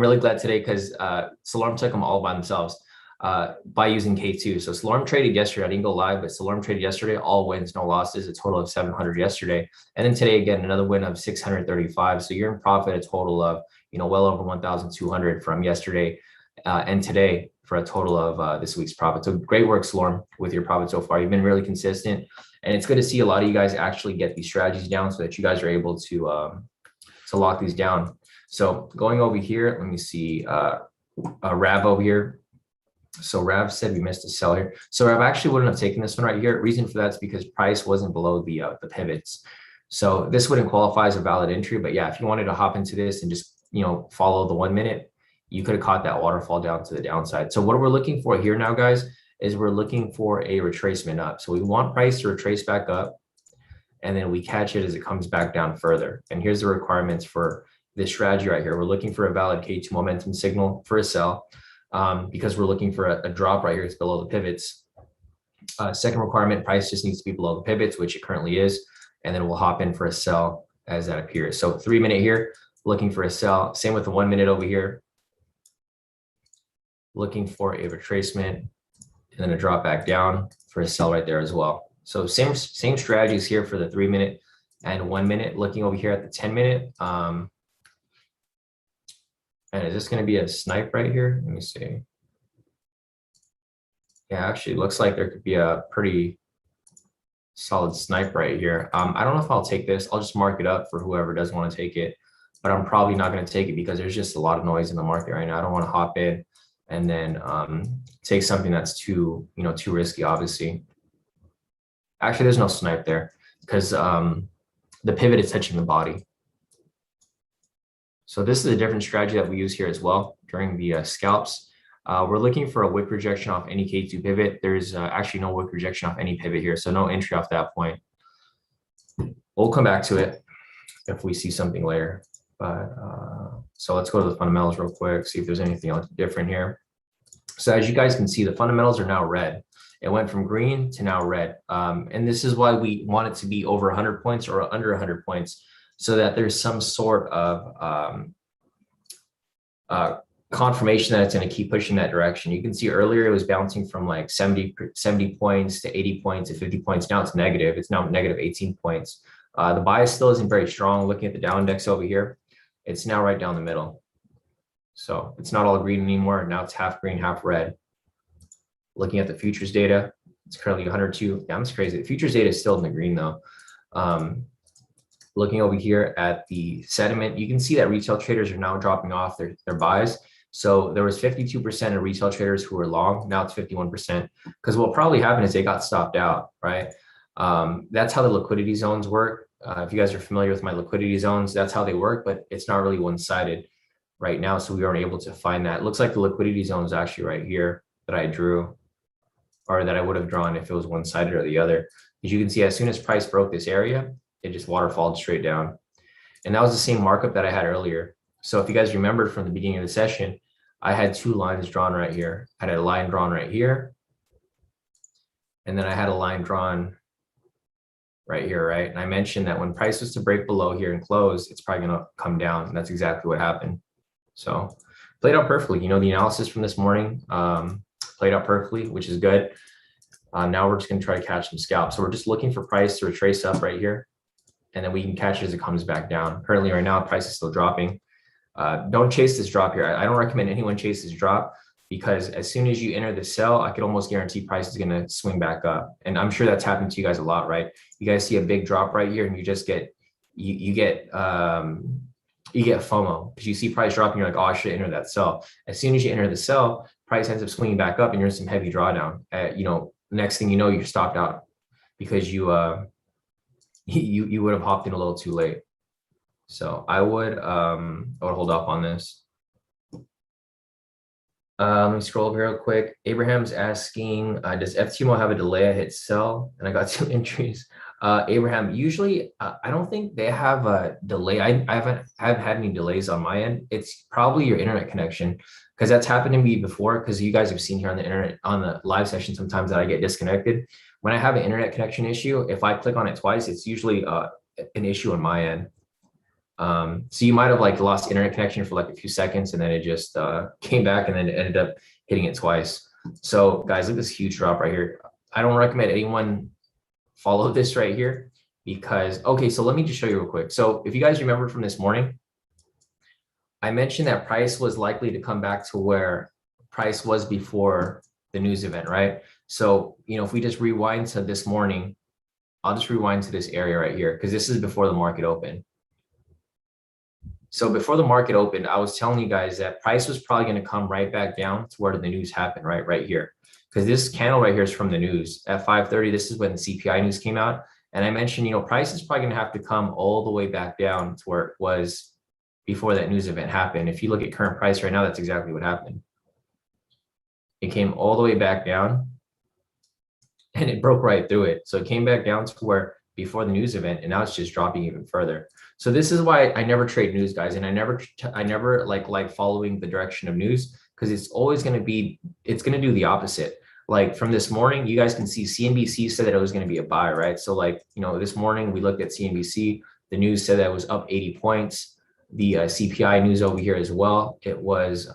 really glad today because Salorm took them all by themselves by using K2. So Salorm traded yesterday. I didn't go live, but Salorm traded yesterday, all wins, no losses, a total of 700 yesterday. And then today again, another win of 635. So you're in profit a total of well over 1,200 from yesterday and today for a total of this week's profit. So great work, Salorm, with your profit so far. You've been really consistent. And it's good to see a lot of you guys actually get these strategies down so that you guys are able to lock these down. So going over here, let me see, Rav over here. So Rav said we missed a sell here. So Rav actually wouldn't have taken this one right here. Reason for that is because price wasn't below the pivots. So this wouldn't qualify as a valid entry. But yeah, if you wanted to hop into this and just follow the 1 minute, you could have caught that waterfall down to the downside. So what we're looking for here now, guys, is we're looking for a retracement up. So we want price to retrace back up, and then we catch it as it comes back down further. And here's the requirements for this strategy right here. We're looking for a valid K2 momentum signal for a sell because we're looking for a drop right here. It's below the pivots. Second requirement, price just needs to be below the pivots, which it currently is. And then we'll hop in for a sell as that appears. So 3 minute here, looking for a sell. Same with the 1 minute over here. Looking for a retracement and then a drop back down for a sell right there as well. So same strategies here for the 3 minute and 1 minute. Looking over here at the 10 minute. And is this going to be a snipe right here? Let me see. Yeah, actually it looks like there could be a pretty solid snipe right here. I don't know if I'll take this. I'll just mark it up for whoever does want to take it, but I'm probably not going to take it because there's just a lot of noise in the market right now. I don't want to hop in and then take something that's too risky, obviously. Actually, there's no snipe there because the pivot is touching the body. So this is a different strategy that we use here as well during the scalps. We're looking for a wick rejection off any K2 pivot. There's actually no wick rejection off any pivot here, so no entry off that point. We'll come back to it if we see something later. But so let's go to the fundamentals real quick, see if there's anything else different here. So as you guys can see, the fundamentals are now red. It went from green to now red. And this is why we want it to be over 100 points or under 100 points so that there's some sort of confirmation that it's going to keep pushing that direction. You can see earlier it was bouncing from like 70 points to 80 points to 50 points. Now it's negative. It's now negative 18 points. The bias still isn't very strong. Looking at the down index over here, it's now right down the middle. So it's not all green anymore. Now it's half green, half red. Looking at the futures data, it's currently 102. Damn, that's crazy. The futures data is still in the green though. Looking over here at the sentiment, you can see that retail traders are now dropping off their buys. So there was 52% of retail traders who were long. Now it's 51% because what probably happened is they got stopped out, right? That's how the liquidity zones work. If you guys are familiar with my liquidity zones, that's how they work, but it's not really one-sided right now. So we aren't able to find that. It looks like the liquidity zone is actually right here that I drew, or that I would have drawn if it was one-sided or the other. As you can see, as soon as price broke this area, it just waterfalled straight down. And that was the same markup that I had earlier. So if you guys remember from the beginning of the session, I had two lines drawn right here. I had a line drawn right here. And then I had a line drawn right here, right? And I mentioned that when price was to break below here and close, it's probably gonna come down. And that's exactly what happened. So played out perfectly. You know, the analysis from this morning played out perfectly, which is good. Now we're just gonna try to catch some scalps. So we're just looking for price to retrace up right here, and then we can catch it as it comes back down. Currently right now, price is still dropping. Don't chase this drop here. I don't recommend anyone chase this drop, because as soon as you enter the sell, I could almost guarantee price is going to swing back up. And I'm sure that's happened to you guys a lot, right? You guys see a big drop right here and you just get, you get FOMO, because you see price dropping. You're like, oh, I should enter that sell. As soon as you enter the sell, price ends up swinging back up and you're in some heavy drawdown. You know, next thing you know, you're stopped out because you would have hopped in a little too late. So I would hold off on this. Let me scroll over real quick. Abraham's asking, does FTMO have a delay? I hit sell and I got 2 entries. Abraham, usually I don't think they have a delay. I haven't had any delays on my end. It's probably your internet connection, because that's happened to me before, because you guys have seen here on the internet, on the live session, sometimes that I get disconnected. When I have an internet connection issue, if I click on it twice, it's usually an issue on my end. So you might have like lost internet connection for like a few seconds, and then it just came back, and then it ended up hitting it twice. So guys, look at this huge drop right here. I don't recommend anyone follow this right here, because, okay, so let me just show you real quick. So if you guys remember from this morning, I mentioned that price was likely to come back to where price was before the news event, right? So, you know, if we just rewind to this morning, I'll just rewind to this area right here, because this is before the market opened. So before the market opened, I was telling you guys that price was probably going to come right back down to where the news happened, right here. Because this candle right here is from the news at 5:30. This is when the CPI news came out. And I mentioned, you know, price is probably going to have to come all the way back down to where it was before that news event happened. If you look at current price right now, that's exactly what happened. It came all the way back down and it broke right through it. So it came back down to where before the news event, and now it's just dropping even further. So this is why I never trade news, guys, and I never like following the direction of news, because it's always going to be, it's going to do the opposite. Like from this morning, you guys can see CNBC said that it was going to be a buy, right? So like, you know, this morning we looked at CNBC, the news said that it was up 80 points. The CPI news over here as well, it was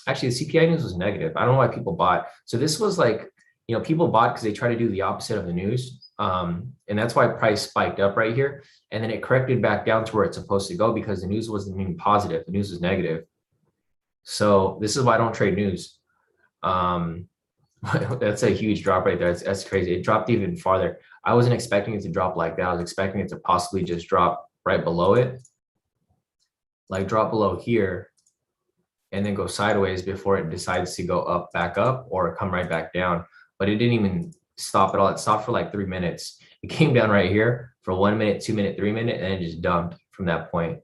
actually the CPI news was negative. I don't know why people bought. So this was like, you know, people bought because they try to do the opposite of the news. And that's why price spiked up right here. And then it corrected back down to where it's supposed to go, because the news wasn't even positive. The news was negative. So this is why I don't trade news. That's a huge drop right there. That's crazy. It dropped even farther. I wasn't expecting it to drop like that. I was expecting it to possibly just drop right below it, like drop below here and then go sideways before it decides to go up, back up, or come right back down. But it didn't even stop at all. It stopped for like 3 minutes. It came down right here for 1 minute, 2 minute, 3 minute, and it just dumped from that point.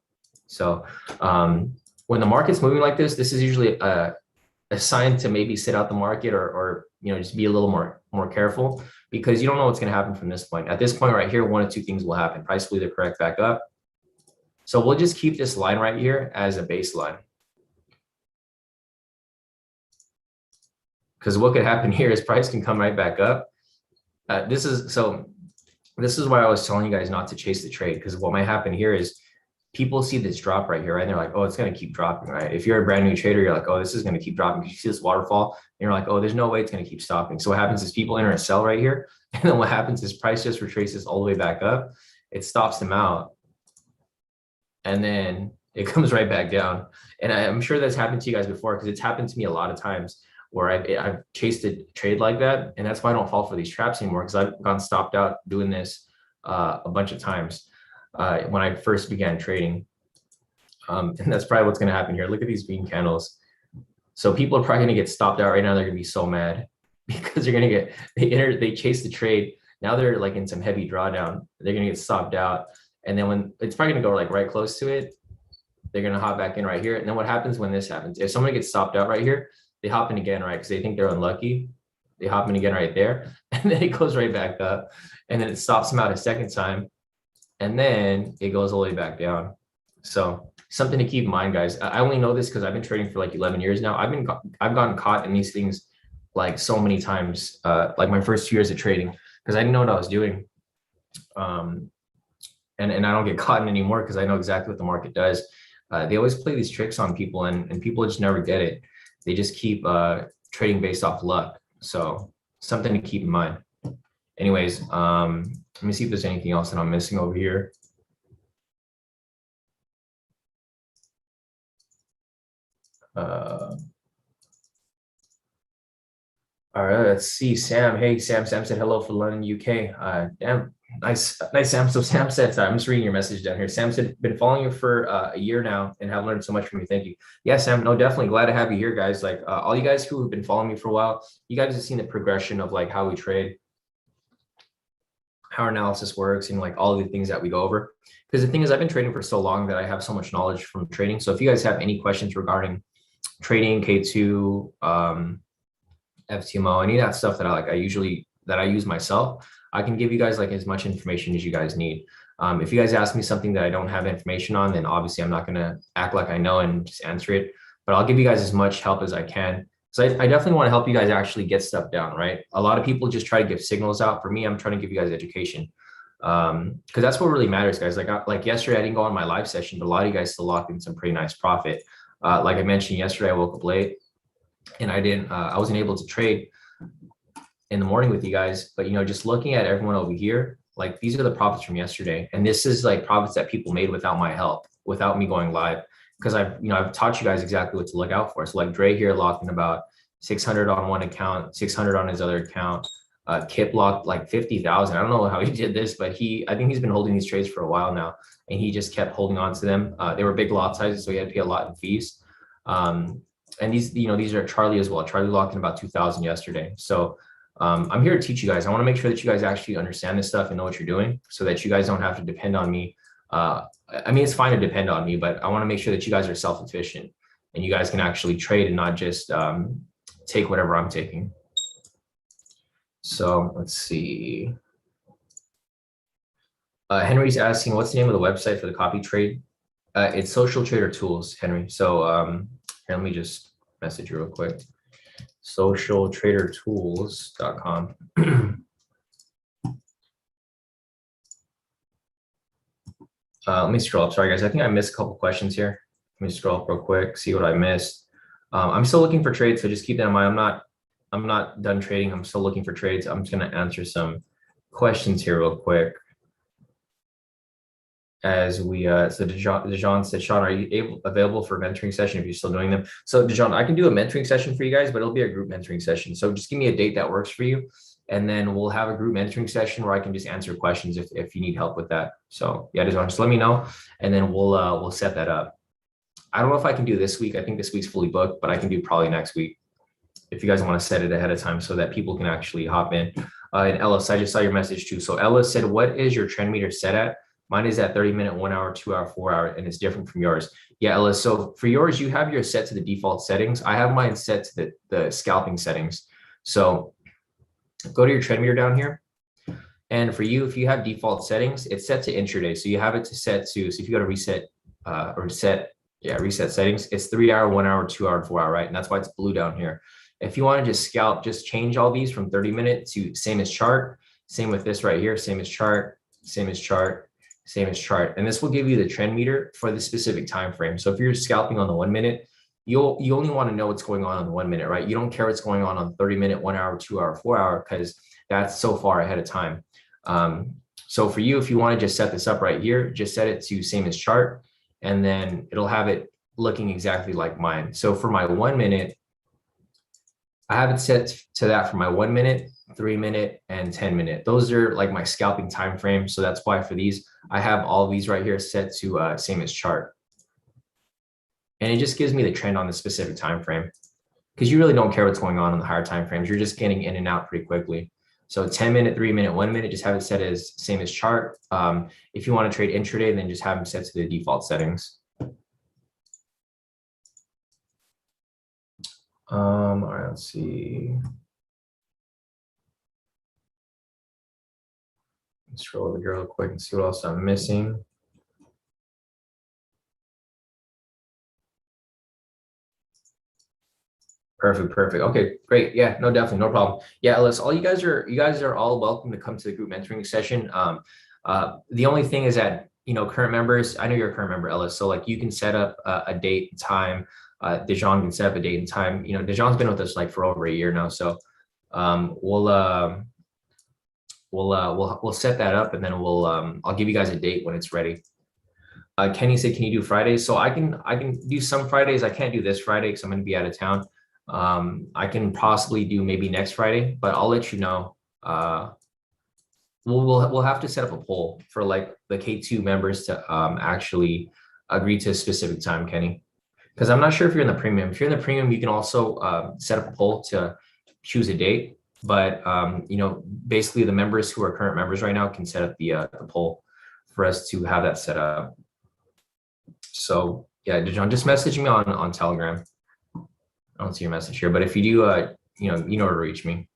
So when the market's moving like this is usually a sign to maybe sit out the market, or you know, just be a little more careful, because you don't know what's going to happen from this point. At this point right here, one of two things will happen. Price will either correct back up. So we'll just keep this line right here as a baseline, because what could happen here is price can come right back up. This is why I was telling you guys not to chase the trade, because what might happen here is people see this drop right here, right? And they're like, oh, it's going to keep dropping, right? If you're a brand new trader, you're like, oh, this is going to keep dropping, because you see this waterfall and you're like, oh, there's no way it's going to keep stopping. So what happens is people enter a sell right here. And then what happens is price just retraces all the way back up. It stops them out. And then it comes right back down. And I'm sure that's happened to you guys before, because it's happened to me a lot of times where I've chased a trade like that. And that's why I don't fall for these traps anymore, because I've gone stopped out doing this a bunch of times when I first began trading. And that's probably what's going to happen here. Look at these green candles. So people are probably going to get stopped out right now. They're going to be so mad. because they're gonna get they chase the trade. Now they're like in some heavy drawdown. They're gonna get stopped out, and then when it's probably gonna go like right close to it, they're gonna hop back in right here. And then what happens when this happens? If someone gets stopped out right here, they hop in again, right? Because they think they're unlucky. They hop in again right there, and then it goes right back up, and then it stops them out a second time, and then it goes all the way back down. So something to keep in mind, guys. I only know this because I've been trading for like 11 years now. I've gotten caught in these things like so many times, like my first 2 years of trading, because I didn't know what I was doing. And I don't get caught in anymore because I know exactly what the market does. They always play these tricks on people, and people just never get it. They just keep trading based off luck. So something to keep in mind. Anyways, let me see if there's anything else that I'm missing over here. All right, let's see. Sam, hey Sam. Sam said hello for London, UK. Damn, nice, Sam. So Sam said, I'm just reading your message down here. Sam said, been following you for a year now and have learned so much from you. Thank you. Yeah, Sam. No, definitely glad to have you here, guys. Like all you guys who have been following me for a while, you guys have seen the progression of like how we trade, how our analysis works, and like all of the things that we go over. Because the thing is, I've been trading for so long that I have so much knowledge from trading. So if you guys have any questions regarding trading, K2, FTMO, any of that stuff that I use myself, I can give you guys like as much information as you guys need. If you guys ask me something that I don't have information on, then obviously I'm not going to act like I know and just answer it, but I'll give you guys as much help as I can. So I definitely want to help you guys actually get stuff down, right? A lot of people just try to give signals out. For me, I'm trying to give you guys education. Because that's what really matters, guys. Like yesterday, I didn't go on my live session, but a lot of you guys still locked in some pretty nice profit. Like I mentioned yesterday, I woke up late and I wasn't able to trade in the morning with you guys, but just looking at everyone over here, like these are the profits from yesterday. And this is like profits that people made without my help, without me going live. Because I've taught you guys exactly what to look out for. So like Dre here locked in about 600 on one account, 600 on his other account. Kip locked like 50,000. I don't know how he did this, but I think he's been holding these trades for a while now, and he just kept holding on to them. They were big lot sizes, so he had to pay a lot in fees. And these are Charlie as well. Charlie locked in about 2,000 yesterday. So I'm here to teach you guys. I want to make sure that you guys actually understand this stuff and know what you're doing, so that you guys don't have to depend on me. I mean, it's fine to depend on me, but I want to make sure that you guys are self-efficient and you guys can actually trade and not just take whatever I'm taking. So let's see. Henry's asking, what's the name of the website for the copy trade? It's Social Trader Tools, Henry. So here, let me just message you real quick. socialtradertools.com. Let me scroll up. Sorry, guys. I think I missed a couple questions here. Let me scroll up real quick, see what I missed. I'm still looking for trades, so just keep that in mind. I'm not done trading. I'm still looking for trades. I'm just going to answer some questions here real quick. As we, so Dejan said, Shawn, are you available for a mentoring session if you're still doing them? So Dejan, I can do a mentoring session for you guys, but it'll be a group mentoring session. So just give me a date that works for you, and then we'll have a group mentoring session where I can just answer questions if you need help with that. So yeah, Dejan, just let me know, and then we'll set that up. I don't know if I can do this week. I think this week's fully booked, but I can do probably next week if you guys want to set it ahead of time so that people can actually hop in. And Ellis, I just saw your message too. So Ellis said, what is your trend meter set at? Mine is at 30-minute, 1 hour, 2 hour, 4 hour, and it's different from yours. Yeah, Ellis. So for yours, you have yours set to the default settings. I have mine set to the scalping settings. So go to your trend meter down here. And for you, if you have default settings, it's set to intraday. So you have it to set to, so if you go to reset reset settings, it's 3 hour, 1 hour, 2 hour, 4 hour, right? And that's why it's blue down here. If you want to just scalp, just change all these from 30-minute to same as chart. Same with this right here, same as chart, same as chart, same as chart. And this will give you the trend meter for the specific time frame. So if you're scalping on the 1 minute, you only want to know what's going on the 1 minute, right? You don't care what's going on 30-minute, 1 hour, 2 hour, 4 hour, because that's so far ahead of time. So for you, if you want to just set this up right here, just set it to same as chart, and then it'll have it looking exactly like mine. So for my 1 minute, I have it set to that for my 1 minute, 3 minute, and 10 minute. Those are like my scalping time frame. So that's why for these, I have all these right here set to same as chart. And it just gives me the trend on the specific time frame. because you really don't care what's going on in the higher time frames. You're just getting in and out pretty quickly. So 10 minute, 3 minute, 1 minute, just have it set as same as chart. If you want to trade intraday, then just have them set to the default settings. All right, let's see. Let's scroll over here real quick and see what else I'm missing. Perfect. Okay, great. Yeah, no, definitely, no problem. Yeah, Ellis, all you guys are all welcome to come to the group mentoring session. The only thing is that, you know, current members, I know you're a current member, Ellis, so like you can set up a date and time. Dejan can set up a date and time. You know, Dejan's been with us like for over a year now, so we'll set that up, and then I'll give you guys a date when it's ready. Kenny said, can you do Fridays? So I can do some Fridays. I can't do this Friday because I'm going to be out of town. I can possibly do maybe next Friday, but I'll let you know. We'll have to set up a poll for like the K2 members to actually agree to a specific time, Kenny, because I'm not sure if you're in the premium. If you're in the premium, you can also set up a poll to choose a date. But you know, basically the members who are current members right now can set up the poll for us to have that set up. So yeah, Dejan, just message me on Telegram. I don't see your message here, but if you do, you know where to reach me.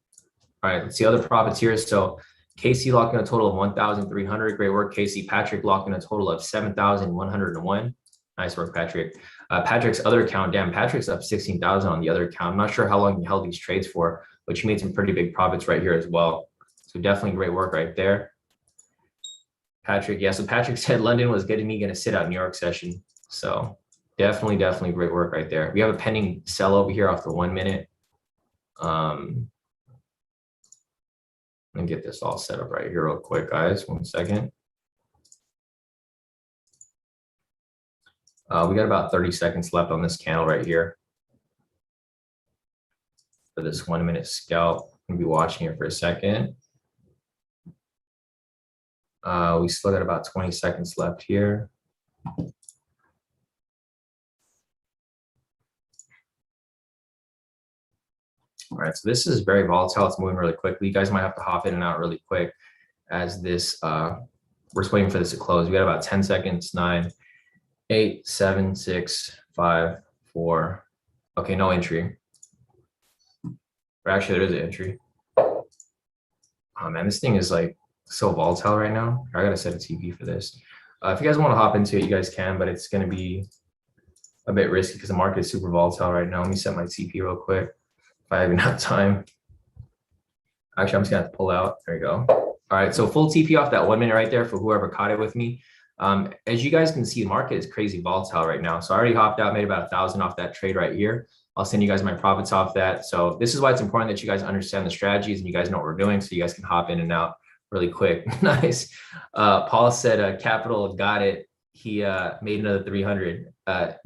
All right, let's see other profiteers. So Casey locked in a total of 1,300. Great work, Casey. Patrick locked in a total of 7,101. Nice work, Patrick. Patrick's other account, damn, Patrick's up 16,000 on the other account. I'm not sure how long you held these trades for, but you made some pretty big profits right here as well. So definitely great work right there. Patrick, yeah, so Patrick said London was getting me going to sit out New York session. So definitely great work right there. We have a pending sell over here off the 1 minute. Let me get this all set up right here real quick, guys. 1 second. We got about 30 seconds left on this candle right here for this 1 minute scalp. I'm gonna be watching it for a second. We still got about 20 seconds left here. All right, so this is very volatile. It's moving really quickly. You guys might have to hop in and out really quick as this, we're just waiting for this to close. We got about 10 seconds, 9, 8, 7, 6, 5, 4. Okay, no entry. Or actually, there is an entry. Oh man, this thing is like so volatile right now. I gotta set a TP for this. If you guys want to hop into it, you guys can, but it's gonna be a bit risky because the market is super volatile right now. Let me set my TP real quick. If I have enough time. Actually, I'm just gonna have to pull out. There you go. All right, so full TP off that 1 minute right there for whoever caught it with me. As you guys can see, the market is crazy volatile right now. So I already hopped out, made about 1,000 off that trade right here. I'll send you guys my profits off that. So this is why it's important that you guys understand the strategies and you guys know what we're doing, so you guys can hop in and out really quick. Nice. Paul said, Capital got it. He made another 300.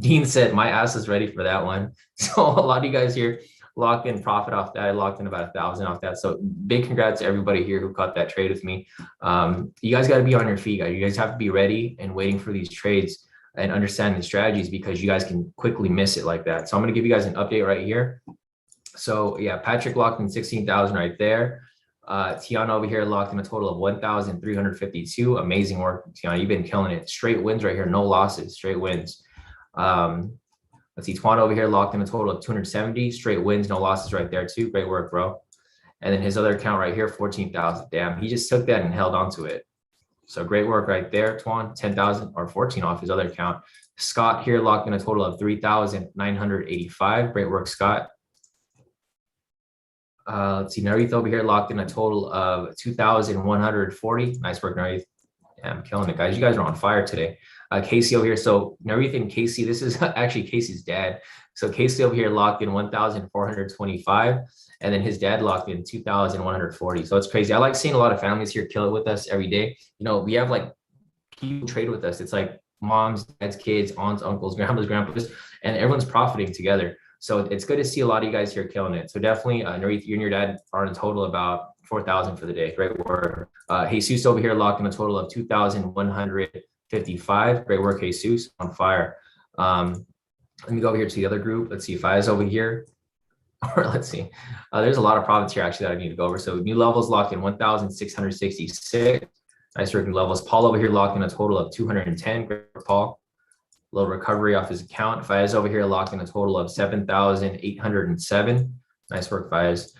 Dean said, my ass is ready for that one. So a lot of you guys here locked in profit off that. I locked in about 1,000 off that. So big congrats to everybody here who caught that trade with me. You guys got to be on your feet, guys. You guys have to be ready and waiting for these trades and understanding the strategies, because you guys can quickly miss it like that. So I'm going to give you guys an update right here. So yeah, Patrick locked in 16,000 right there. Tiana over here locked in a total of 1,352. Amazing work, Tiana. You've been killing it. Straight wins right here. No losses, straight wins. Let's see, Twan over here locked in a total of 270. Straight wins, no losses right there too. Great work, bro. And then his other account right here, 14,000. Damn, he just took that and held on to it. So great work right there, Twan. 10,000 or 14 off his other account. Scott here locked in a total of 3,985. Great work, Scott. Let's see, Narith over here locked in a total of 2,140. Nice work, Narith. Yeah, I'm killing it, guys. You guys are on fire today. Casey over here. So Narith and Casey, this is actually Casey's dad. So Casey over here locked in 1,425, and then his dad locked in 2,140. So it's crazy. I like seeing a lot of families here kill it with us every day. You know, we have like people trade with us. It's like moms, dads, kids, aunts, uncles, grandmas, grandpas, and everyone's profiting together. So it's good to see a lot of you guys here killing it. So definitely, Narith, you and your dad are in total about 4,000 for the day. Great work. Jesus over here locked in a total of 2,155. Great work, Jesus, on fire. Let me go over here to the other group. Let's see, Faiz over here. or let's see, there's a lot of profits here actually that I need to go over. So new levels locked in 1,666. Nice work, new levels. Paul over here locked in a total of 210. Great for Paul. Little recovery off his account. Faiz over here locked in a total of 7,807. Nice work, Faiz.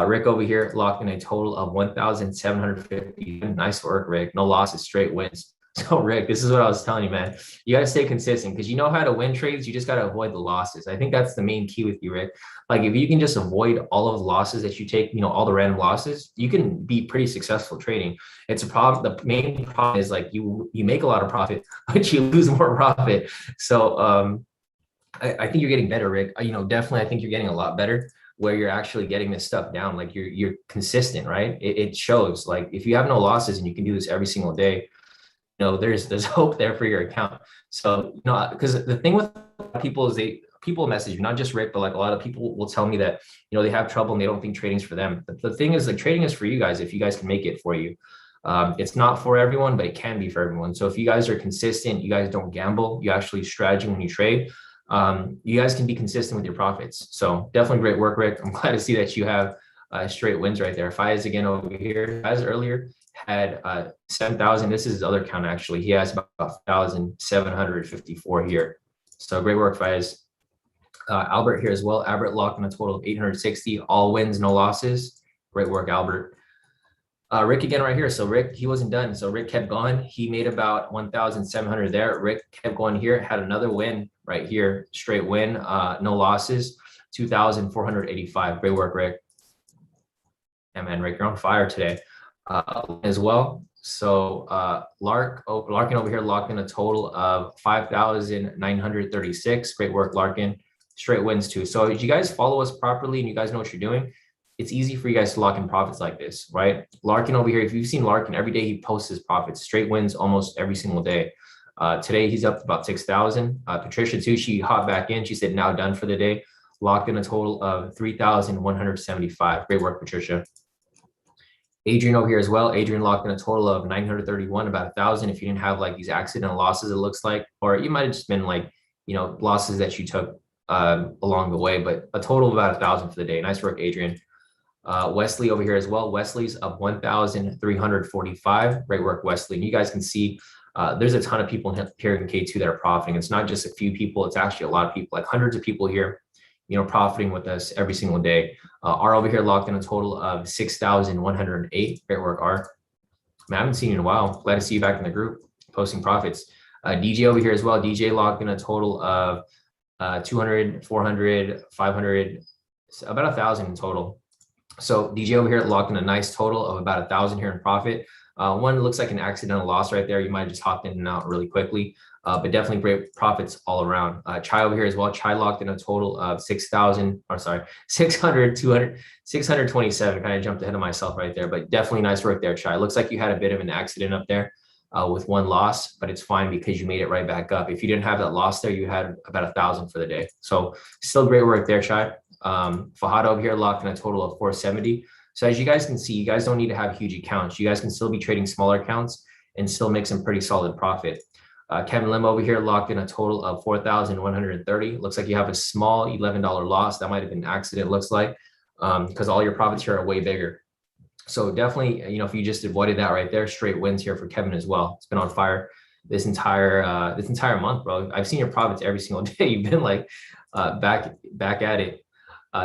Rick over here locked in a total of 1,750. Nice work, Rick. No losses, straight wins. So Rick, this is what I was telling you, man. You got to stay consistent because you know how to win trades. You just got to avoid the losses. I think that's the main key with you, Rick. Like if you can just avoid all of the losses that you take, all the random losses, you can be pretty successful trading. It's a problem. The main problem is like you make a lot of profit, but you lose more profit. So I think you're getting better, Rick. Definitely, I think you're getting a lot better where you're actually getting this stuff down. Like you're consistent, right? It shows. Like if you have no losses and you can do this every single day, there's hope there for your account. So, because the thing with people is people message you, not just Rick, but like a lot of people will tell me that, they have trouble and they don't think trading's for them. But the thing is like trading is for you guys if you guys can make it for you. It's not for everyone, but it can be for everyone. So if you guys are consistent, you guys don't gamble, you actually strategy when you trade, you guys can be consistent with your profits. So definitely great work, Rick. I'm glad to see that you have straight wins right there. Faiz again over here. Faiz earlier had 7,000. This is his other account actually. He has about 1,754 here. So great work, Faiz. Albert here as well. Albert locked in a total of 860. All wins, no losses. Great work, Albert. Rick again right here. So Rick, he wasn't done. So Rick kept going. He made about 1,700 there. Rick kept going here. Had another win right here. Straight win. No losses. 2,485. Great work, Rick. Yeah, man, Rick, you're on fire today. As well. So Larkin over here locked in a total of 5,936. Great work, Larkin. Straight wins too. So if you guys follow us properly and you guys know what you're doing, it's easy for you guys to lock in profits like this, right? Larkin over here, if you've seen Larkin, every day he posts his profits, straight wins almost every single day. Today he's up to about 6,000. Patricia too, she hopped back in. She said now done for the day. Locked in a total of 3,175. Great work, Patricia. Adrian over here as well. Adrian locked in a total of 931, about 1,000. If you didn't have like these accidental losses, it looks like, or you might have just been like, losses that you took along the way, but a total of about 1,000 for the day. Nice work, Adrian. Wesley over here as well. Wesley's up 1,345. Great work, Wesley. And you guys can see there's a ton of people here in K2 that are profiting. It's not just a few people. It's actually a lot of people, like hundreds of people here, profiting with us every single day. R over here locked in a total of 6,108. Great work, R. Man, I haven't seen you in a while. Glad to see you back in the group, posting profits. DJ over here as well. DJ locked in a total of 200, 400, 500, about 1,000 in total. So DJ over here locked in a nice total of about 1,000 here in profit. One looks like an accidental loss right there. You might have just hopped in and out really quickly, but definitely great profits all around. Chai over here as well. Chai locked in a total of 627. Kind of jumped ahead of myself right there, but definitely nice work there, Chai. Looks like you had a bit of an accident up there with one loss, but it's fine because you made it right back up. If you didn't have that loss there, you had about 1,000 for the day. So still great work there, Chai. Fahad over here locked in a total of 470. So as you guys can see, you guys don't need to have huge accounts. You guys can still be trading smaller accounts and still make some pretty solid profit. Kevin Lim over here locked in a total of 4,130. Looks like you have a small $11 loss. That might have been an accident, looks like, because all your profits here are way bigger. So definitely, if you just avoided that right there, straight wins here for Kevin as well. It's been on fire this entire month, bro. I've seen your profits every single day. You've been like back at it.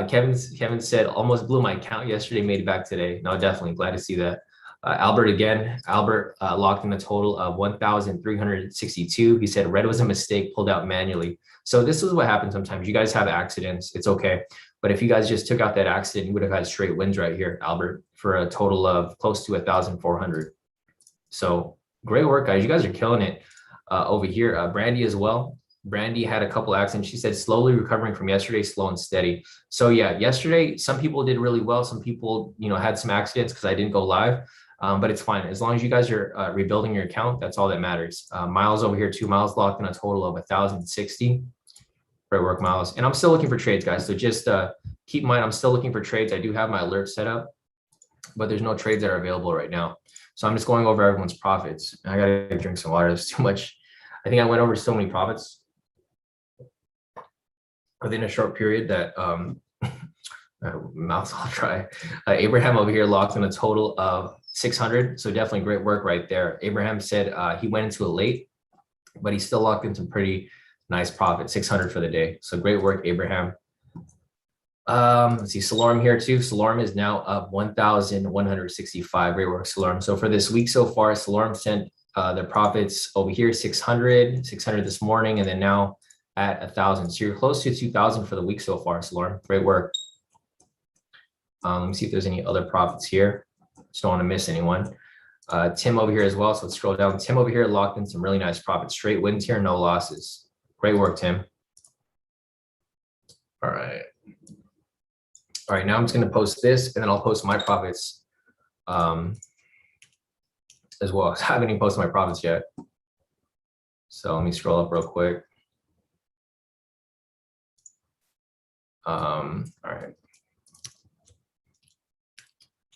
Kevin said almost blew my account yesterday, made it back today. No, definitely glad to see that. Albert again. Albert locked in a total of 1,362. He said red was a mistake, pulled out manually. So this is what happens sometimes. You guys have accidents. It's okay. But if you guys just took out that accident, you would have had straight wins right here, Albert, for a total of close to 1,400. So great work, guys. You guys are killing it over here. Brandy as well. Brandy had a couple accidents. She said slowly recovering from yesterday, slow and steady. So yeah, yesterday, some people did really well. Some people, had some accidents because I didn't go live, but it's fine. As long as you guys are rebuilding your account, that's all that matters. Miles over here, 2 Miles locked in a total of 1,060. Great work, Miles. And I'm still looking for trades, guys. So just keep in mind, I'm still looking for trades. I do have my alert set up, but there's no trades that are available right now. So I'm just going over everyone's profits. I gotta drink some water. There's too much. I think I went over so many profits within a short period that Mouth's all dry. Abraham over here locked in a total of 600. So definitely great work right there. Abraham said he went into it late, but he still locked in some pretty nice profit, 600 for the day. So great work, Abraham. Let's see, Salorm here too. Salorm is now up 1,165. Great work, Salorm. So for this week so far, Salorm sent their profits over here, 600 this morning, and then now at 1,000. So you're close to 2,000 for the week so far, Salorm. Great work. Let me see if there's any other profits here. Just don't want to miss anyone. Tim over here as well. So let's scroll down. Tim over here locked in some really nice profits. Straight wins here, no losses. Great work, Tim. All right. All right, now I'm just going to post this, and then I'll post my profits as well. I haven't even posted my profits yet. So let me scroll up real quick. All right.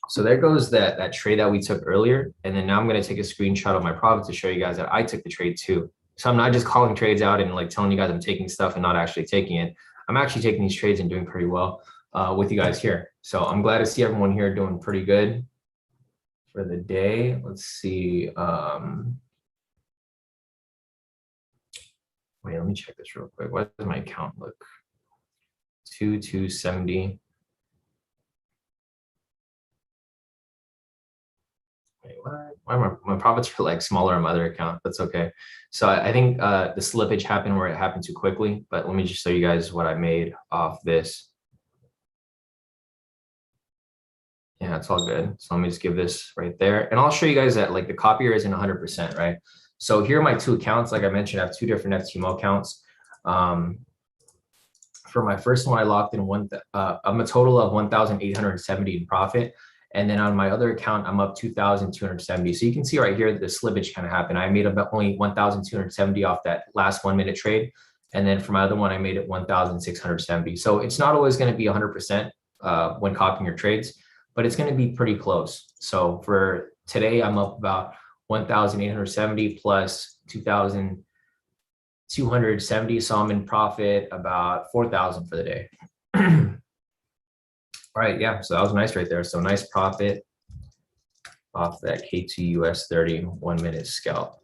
So there goes that trade that we took earlier. And then now I'm going to take a screenshot of my profit to show you guys that I took the trade too. So I'm not just calling trades out and like telling you guys I'm taking stuff and not actually taking it. I'm actually taking these trades and doing pretty well with you guys here. So I'm glad to see everyone here doing pretty good for the day. Let's see. Wait, let me check this real quick. What does my account look? 270. Wait, what? Why are my profits are like smaller on my other account? That's okay. So I think the slippage happened where it happened too quickly, but let me just show you guys what I made off this. Yeah, it's all good. So let me just give this right there. And I'll show you guys that like the copier isn't 100%, right? So here are my two accounts. Like I mentioned, I have two different FTMO accounts. For my first one, I locked in I'm a total of 1,870 in profit. And then on my other account, I'm up 2,270. So you can see right here that the slippage kind of happened. I made about only 1,270 off that last 1 minute trade. And then for my other one, I made it 1,670. So it's not always going to be 100% when copying your trades, but it's going to be pretty close. So for today, I'm up about 1,870 plus 2,270. So I'm in profit about 4,000 for the day. All right, yeah, so that was nice right there. So nice profit off that K2 US 30 1 minute scalp.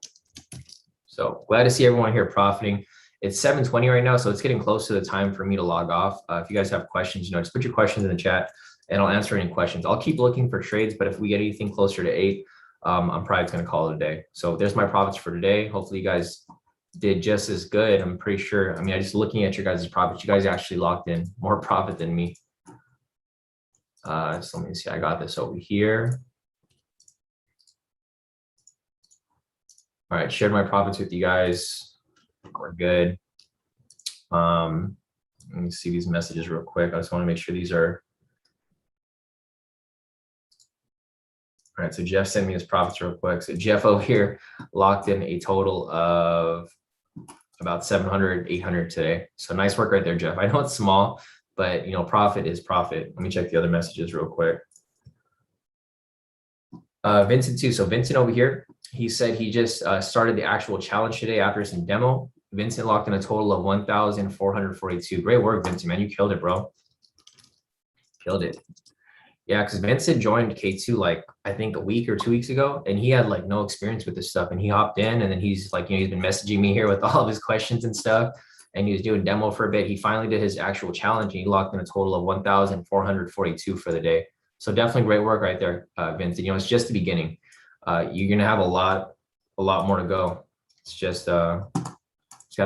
So glad to see everyone here profiting. It's 7:20 right now, so it's getting close to the time for me to log off. If you guys have questions, just put your questions in the chat and I'll answer any questions. I'll keep looking for trades, but if we get anything closer to 8, I'm probably going to call it a day. So there's my profits for today. Hopefully you guys did just as good. I'm pretty sure. I mean, I just looking at your guys' profits, you guys actually locked in more profit than me. So let me see, I got this over here. All right, shared my profits with you guys. We're good. Let me see these messages real quick. I just want to make sure these are. All right, so Jeff sent me his profits real quick. So Jeff over here locked in a total of about 700, 800 today. So nice work right there, Jeff. I know it's small, but profit is profit. Let me check the other messages real quick. Vincent too. So Vincent over here, he said he just started the actual challenge today after some demo. Vincent locked in a total of 1,442. Great work, Vincent, man. You killed it, bro. Killed it. Yeah, because Vincent joined K2 like I think a week or 2 weeks ago, and he had like no experience with this stuff. And he hopped in, and then he's like, he's been messaging me here with all of his questions and stuff. And he was doing demo for a bit. He finally did his actual challenge, and he locked in a total of 1,442 for the day. So definitely great work right there, Vincent. It's just the beginning. You're gonna have a lot more to go. It's just got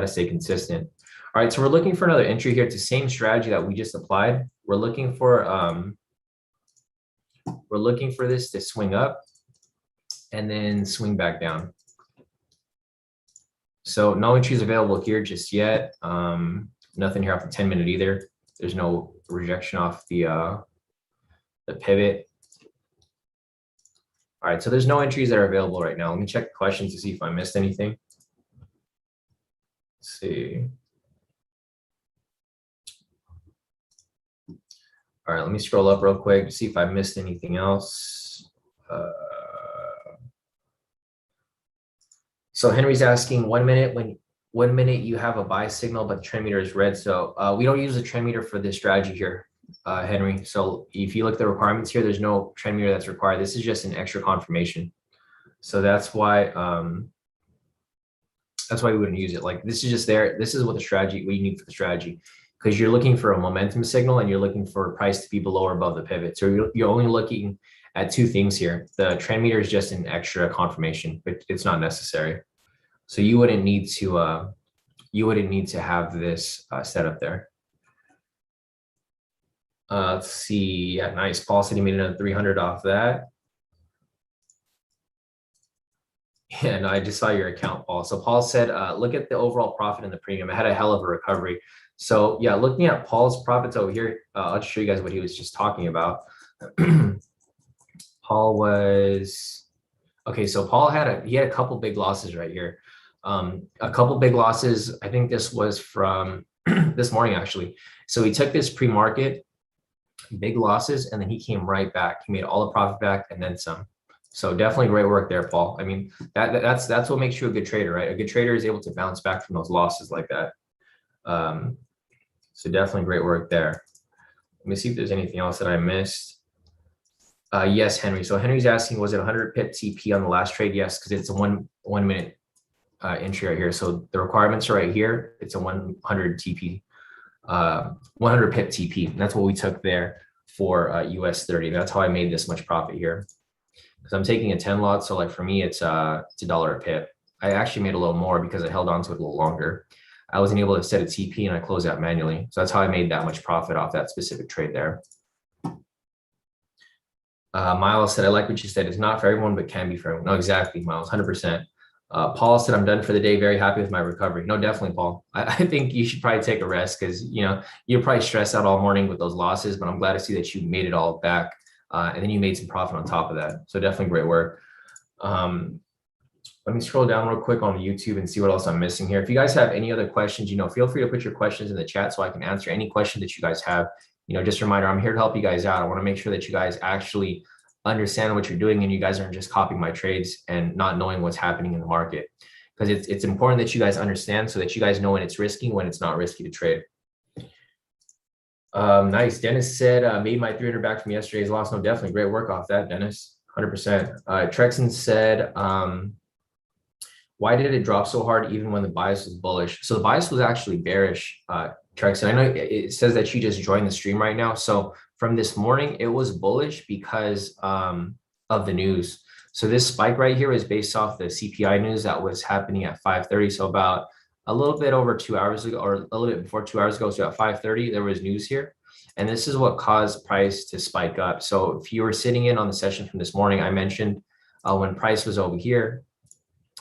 to stay consistent. All right, so we're looking for another entry here. It's the same strategy that we just applied. We're looking for this to swing up and then swing back down. So no entries available here just yet. Nothing here off the 10-minute either. There's no rejection off the pivot. All right, so there's no entries that are available right now. Let me check the questions to see if I missed anything. Let's see. All right, let me scroll up real quick to see if I missed anything else. So Henry's asking 1 minute, when 1 minute you have a buy signal, but the trend meter is red. So we don't use the trend meter for this strategy here. Henry. So if you look at the requirements here, there's no trend meter that's required. This is just an extra confirmation. So that's why we wouldn't use it. Like this is just there. This is what you need for the strategy, because you're looking for a momentum signal and you're looking for price to be below or above the pivot. So you're only looking at two things here. The trend meter is just an extra confirmation, but it's not necessary. So you wouldn't need to have this set up there. Let's see. Yeah, nice. Paul said he made another 300 off that. Yeah, no, I just saw your account, Paul. So Paul said, look at the overall profit and the premium. I had a hell of a recovery. So yeah, looking at Paul's profits over here, I'll show you guys what he was just talking about. Paul was, okay, so Paul had a couple big losses right here. A couple big losses. I think this was from this morning, actually. So he took this pre-market, big losses, and then he came right back. He made all the profit back and then some. So definitely great work there, Paul. I mean, that's what makes you a good trader, right? A good trader is able to bounce back from those losses like that. So definitely great work there. Let me see if there's anything else that I missed. Yes, Henry. So Henry's asking, was it 100 pip TP on the last trade? Yes, because it's a one minute entry right here. So the requirements are right here. It's a 100 TP, 100 pip TP. And that's what we took there for US 30. That's how I made this much profit here. Because I'm taking a 10 lot. So like for me, it's $1 a pip. I actually made a little more because I held on to it a little longer. I wasn't able to set a TP and I closed out manually. So that's how I made that much profit off that specific trade there. Miles said, I like what you said. It's not for everyone, but can be for everyone. No, exactly, Miles, 100%. Paul said, I'm done for the day. Very happy with my recovery. No, definitely, Paul. I think you should probably take a rest because, you know, you're probably stressed out all morning with those losses, but I'm glad to see that you made it all back. And then you made some profit on top of that. So definitely great work. Let me scroll down real quick on the YouTube and see what else I'm missing here. If you guys have any other questions, you know, feel free to put your questions in the chat so I can answer any question that you guys have. You know, just a reminder, I'm here to help you guys out. I want to make sure that you guys actually understand what you're doing and you guys aren't just copying my trades and not knowing what's happening in the market. Because it's important that you guys understand so that you guys know when it's risky, when it's not risky to trade. Nice. Dennis said, made my 300 back from yesterday's loss. No, definitely great work off that, Dennis. 100%. Trexon said, why did it drop so hard even when the bias was bullish? So the bias was actually bearish, Trexon. I know it says that you just joined the stream right now. So from this morning, it was bullish because of the news. So this spike right here is based off the CPI news that was happening at 5:30. So about a little bit over 2 hours ago, or a little bit before 2 hours ago. So at 5:30, there was news here. And this is what caused price to spike up. So if you were sitting in on the session from this morning, I mentioned when price was over here,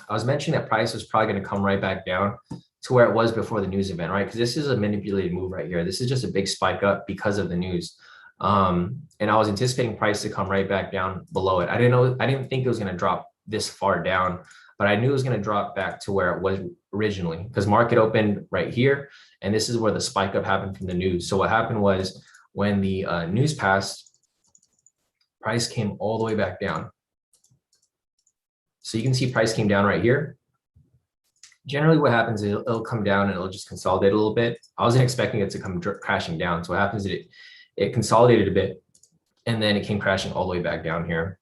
I was mentioning that price was probably going to come right back down to where it was before the news event, right? Because this is a manipulated move right here. This is just a big spike up because of the news. And I was anticipating price to come right back down below it. I didn't think it was going to drop this far down, but I knew it was going to drop back to where it was originally because market opened right here. And this is where the spike up happened from the news. So what happened was when the news passed, price came all the way back down. So you can see price came down right here. Generally what happens is it'll come down and it'll just consolidate a little bit. I wasn't expecting it to come crashing down. So what happens is it consolidated a bit and then it came crashing all the way back down here.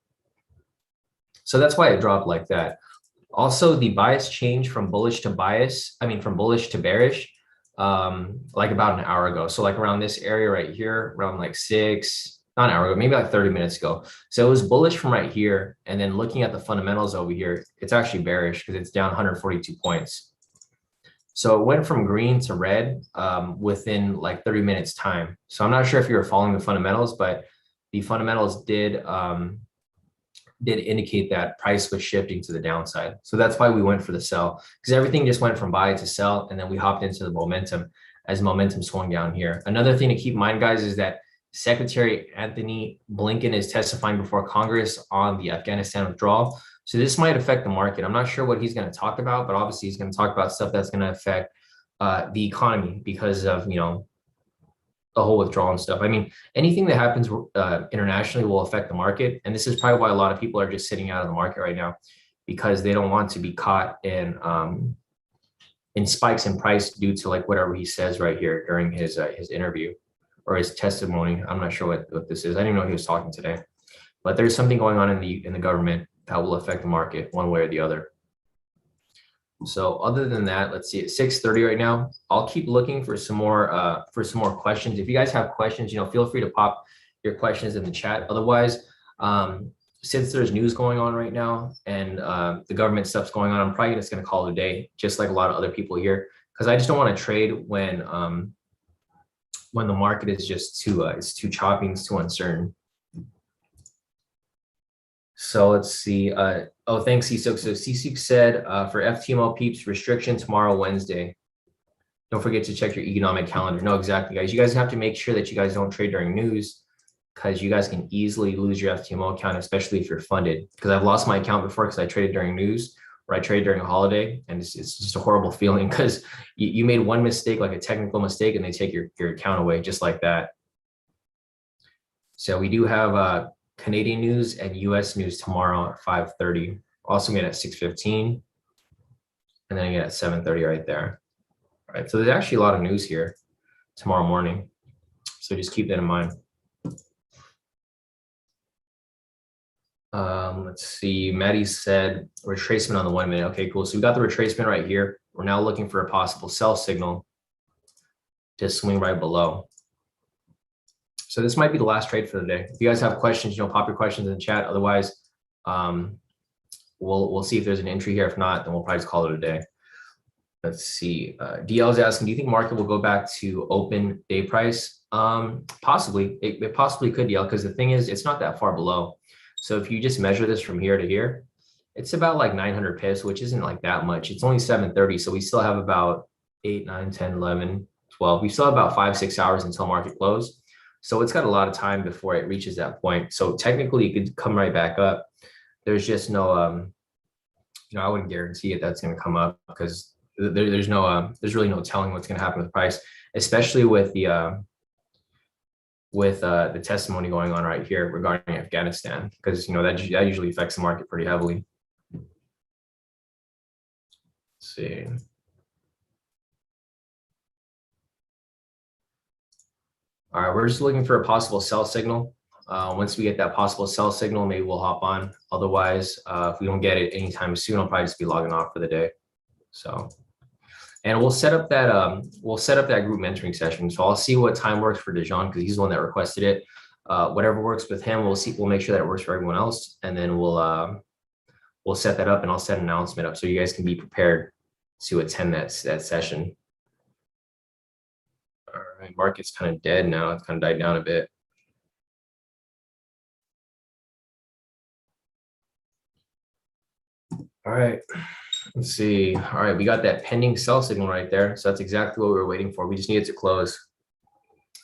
So that's why it dropped like that. Also, the bias changed from bullish to from bullish to bearish, like about an hour ago. So like around this area right here, around like not an hour ago, maybe like 30 minutes ago. So it was bullish from right here. And then looking at the fundamentals over here, it's actually bearish because it's down 142 points. So it went from green to red within like 30 minutes time. So I'm not sure if you were following the fundamentals, but the fundamentals did indicate that price was shifting to the downside. So that's why we went for the sell, because everything just went from buy to sell. And then we hopped into the momentum as momentum swung down here. Another thing to keep in mind, guys, is that Secretary Anthony Blinken is testifying before Congress on the Afghanistan withdrawal. So this might affect the market. I'm not sure what he's going to talk about, but obviously he's going to talk about stuff that's going to affect the economy because of, you know, the whole withdrawal and stuff. I mean, anything that happens internationally will affect the market. And this is probably why a lot of people are just sitting out of the market right now because they don't want to be caught in spikes in price due to like whatever he says right here during his interview or his testimony. I'm not sure what this is. I didn't even know he was talking today, but there's something going on in the government that will affect the market one way or the other. So other than that, let's see, it's 6:30 right now. I'll keep looking for some more questions. If you guys have questions, feel free to pop your questions in the chat. Otherwise, since there's news going on right now and the government stuff's going on, I'm probably just going to call it a day, just like a lot of other people here, because I just don't want to trade when the market is just it's too choppy, it's too uncertain. So let's see. Oh, thanks, C6. So C6 said for FTMO peeps, restriction tomorrow, Wednesday. Don't forget to check your economic calendar. No, exactly, guys. You guys have to make sure that you guys don't trade during news, because you guys can easily lose your FTMO account, especially if you're funded. Because I've lost my account before because I traded during news or I traded during a holiday, and it's just a horrible feeling because you made one mistake, like a technical mistake, and they take your account away just like that. So we do have Canadian news and US news tomorrow at 5:30. Also get at 6:15, and then I get at 7:30 right there. All right, so there's actually a lot of news here tomorrow morning. So just keep that in mind. Let's see, Maddie said retracement on the 1 minute. Okay, cool. So we got the retracement right here. We're now looking for a possible sell signal to swing right below. So this might be the last trade for the day. If you guys have questions, pop your questions in the chat. Otherwise, we'll see if there's an entry here. If not, then we'll probably just call it a day. Let's see. DL is asking, do you think market will go back to open day price? Possibly. It possibly could, DL, because the thing is, it's not that far below. So if you just measure this from here to here, it's about like 900 pips, which isn't like that much. It's only 7:30. So we still have about 8, 9, 10, 11, 12. We still have about 5-6 hours until market close. So it's got a lot of time before it reaches that point. So technically it could come right back up. There's just no, I wouldn't guarantee it that's going to come up, because there's really no telling what's going to happen with the price, especially with the testimony going on right here regarding Afghanistan, because that usually affects the market pretty heavily. Let's see. All right, we're just looking for a possible sell signal. Once we get that possible sell signal, maybe we'll hop on. Otherwise, if we don't get it anytime soon, I'll probably just be logging off for the day. So, and we'll set up that group mentoring session. So I'll see what time works for Dejan, because he's the one that requested it. Whatever works with him, we'll make sure that it works for everyone else, and then we'll set that up, and I'll set an announcement up so you guys can be prepared to attend that session. All right, market's kind of dead now. It's kind of died down a bit. All right, let's see. All right, we got that pending sell signal right there. So that's exactly what we were waiting for. We just needed to close.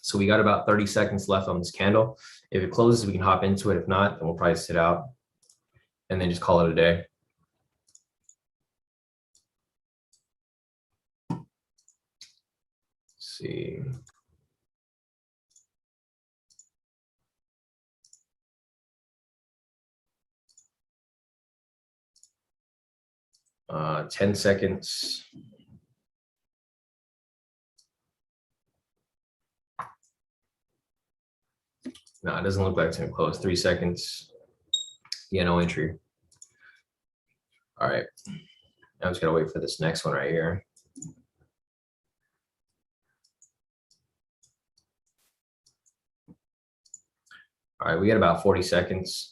So we got about 30 seconds left on this candle. If it closes, we can hop into it. If not, then we'll probably sit out and then just call it a day. Let's see. Uh, 10 seconds. No, it doesn't look like it's gonna close. 3 seconds. Yeah, no entry. All right. Now I'm just gonna wait for this next one right here. All right, we got about 40 seconds.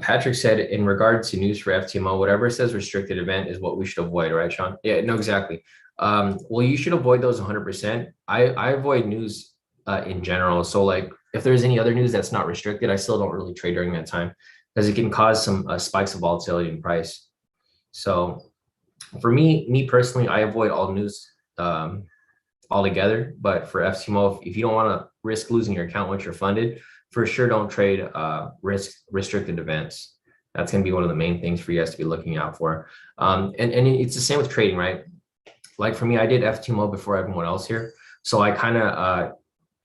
Patrick said, in regard to news for FTMO, whatever says restricted event is what we should avoid, right, Shawn? Yeah, no, exactly. Well, you should avoid those 100%. I avoid news in general. So like if there's any other news that's not restricted, I still don't really trade during that time, because it can cause some spikes of volatility in price. So for me personally, I avoid all news altogether. But for FTMO, if you don't want to risk losing your account once you're funded, for sure don't trade restricted events. That's going to be one of the main things for you guys to be looking out for. And it's the same with trading, right? Like for me, I did FTMO before everyone else here. So I kind of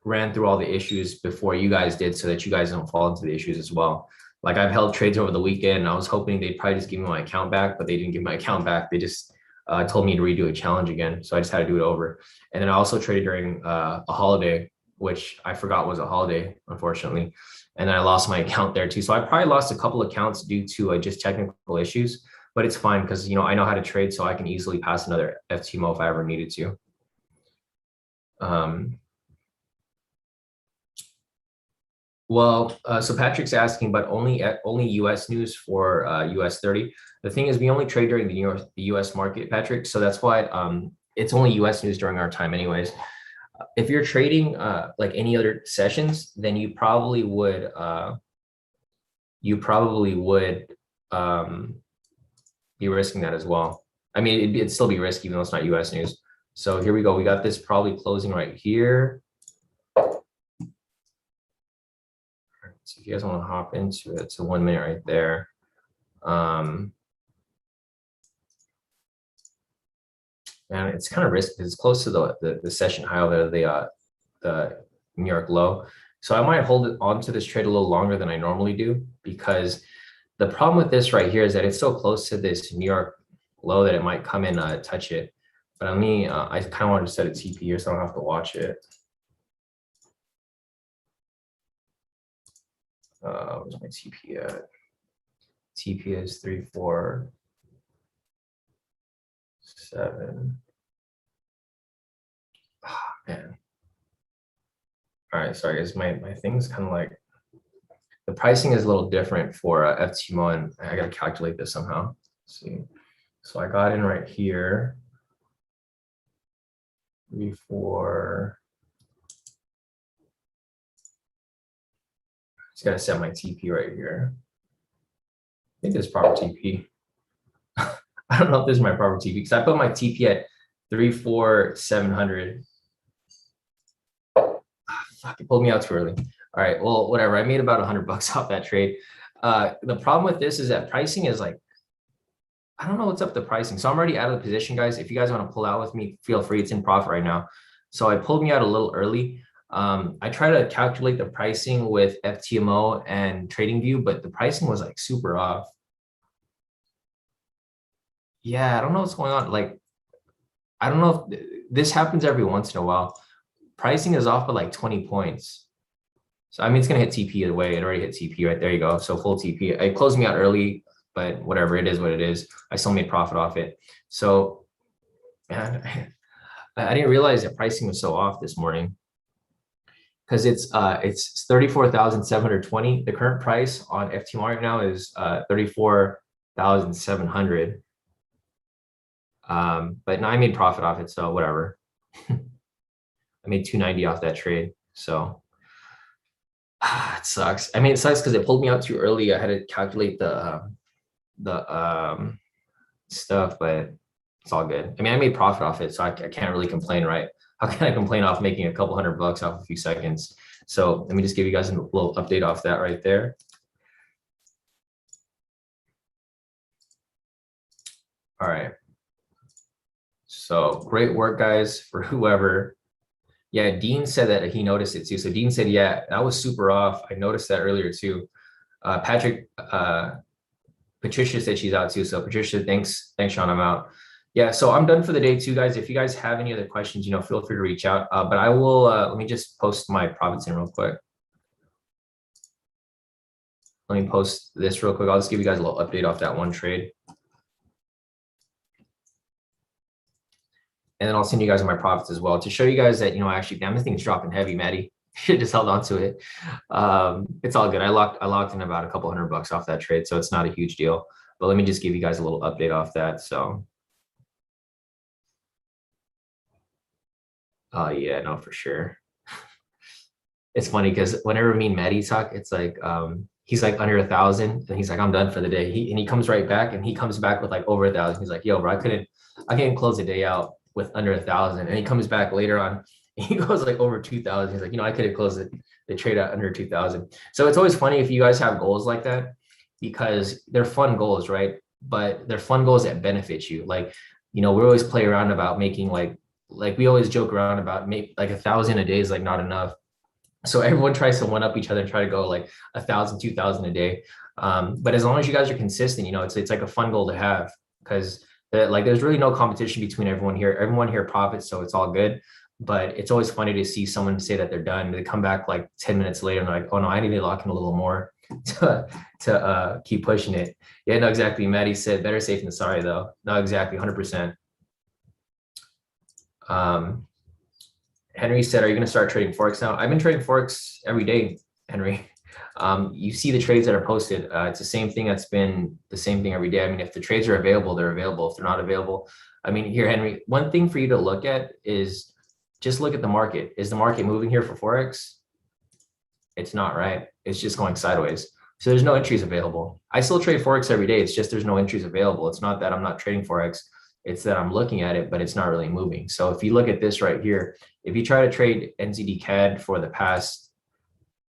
ran through all the issues before you guys did, so that you guys don't fall into the issues as well. Like I've held trades over the weekend, and I was hoping they'd probably just give me my account back, but they didn't give my account back. They just told me to redo a challenge again. So I just had to do it over. And then I also traded during a holiday, which I forgot was a holiday, unfortunately. And then I lost my account there too. So I probably lost a couple accounts due to just technical issues, but it's fine because, you know, I know how to trade, so I can easily pass another FTMO if I ever needed to. So Patrick's asking, but only US news for US 30. The thing is, we only trade during the US market, Patrick. So that's why it's only US news during our time anyways. If you're trading like any other sessions, then you probably would be risking that as well. I mean, it'd still be risky even though it's not US news. So here we go. We got this probably closing right here. So if you guys want to hop into it, it's a 1 minute right there. And it's kind of risky because it's close to the session high over the New York low. So I might hold it onto this trade a little longer than I normally do, because the problem with this right here is that it's so close to this New York low that it might come in touch it. But I mean, I kind of wanted to set a TP here so I don't have to watch it. Where's my TP at? TP is 3, 4, 7. Oh, man. All right, sorry guys, my thing's kind of like, the pricing is a little different for FTMO, and I gotta calculate this somehow. Let's see, so I got in right here, 3, 4. Just gotta set my TP right here. I think this is proper TP. I don't know if this is my proper TP because I put my TP at 3, 4, 700. Fuck, it pulled me out too early. All right, well, whatever. I made about $100 off that trade. The problem with this is that pricing is like, I don't know what's up with the pricing. So I'm already out of the position, guys. If you guys want to pull out with me, feel free. It's in profit right now. So I pulled me out a little early. I try to calculate the pricing with FTMO and TradingView, but the pricing was like super off. Yeah, I don't know what's going on. Like, I don't know if this happens every once in a while. Pricing is off by like 20 points. So I mean, it's gonna hit TP either way. It already hit TP right there. You go. So full TP. It closed me out early, but whatever, it is what it is. I still made profit off it. So, man, I didn't realize that pricing was so off this morning, because it's 34,720. The current price on FTMO right now is 34,700. But now I made profit off it, so whatever. I made 290 off that trade. So it sucks. I mean, it sucks because it pulled me out too early. I had to calculate the stuff, but it's all good. I mean, I made profit off it, so I can't really complain, right? How can I complain off making a couple $100 off a few seconds? So let me just give you guys a little update off that right there. All right. So great work, guys, for whoever. Yeah, Dean said that he noticed it too. So Dean said, yeah, that was super off. I noticed that earlier too. Patricia said she's out too. So Patricia, thanks, Shawn, I'm out. Yeah, so I'm done for the day too, guys. If you guys have any other questions, you know, feel free to reach out. But I will, let me just post my profits in real quick. Let me post this real quick. I'll just give you guys a little update off that one trade. And then I'll send you guys my profits as well to show you guys that, you know, actually, damn, this thing's dropping heavy, Maddie. Should just held on to it. It's all good. I locked in about a couple $100 off that trade, so it's not a huge deal. But let me just give you guys a little update off that. So, yeah, no, for sure. It's funny because whenever me and Maddie talk, it's like he's like under 1,000, and he's like, I'm done for the day. He comes right back, and he comes back with like over 1,000. He's like, yo, bro, I can't close the day out with under 1,000. And he comes back later on, he goes like over 2,000. He's like, you know, I could have closed the trade at under 2,000. So it's always funny if you guys have goals like that, because they're fun goals, right? But they're fun goals that benefit you. Like, you know, we always play around about making like we always joke around about make like 1,000 a day is like not enough. So everyone tries to one up each other and try to go like 1,000, 2,000 a day. But as long as you guys are consistent, you know, it's like a fun goal to have, because Like there's really no competition between everyone here. Everyone here profits, so it's all good. But it's always funny to see someone say that they're done. They come back like 10 minutes later and they're like, oh no, I need to lock in a little more to keep pushing it. Yeah, no, exactly. Maddie said better safe than sorry though. No, exactly, 100%. Henry said, are you going to start trading Forex now? I've been trading Forex every day, Henry. You see the trades that are posted. It's the same thing. That's been the same thing every day. I mean, if the trades are available, they're available. If they're not available, I mean, here, Henry, one thing for you to look at is just look at the market. Is the market moving here for Forex? It's not, right? It's just going sideways. So there's no entries available. I still trade Forex every day. It's just there's no entries available. It's not that I'm not trading Forex. It's that I'm looking at it, but it's not really moving. So if you look at this right here, if you try to trade NZD CAD for the past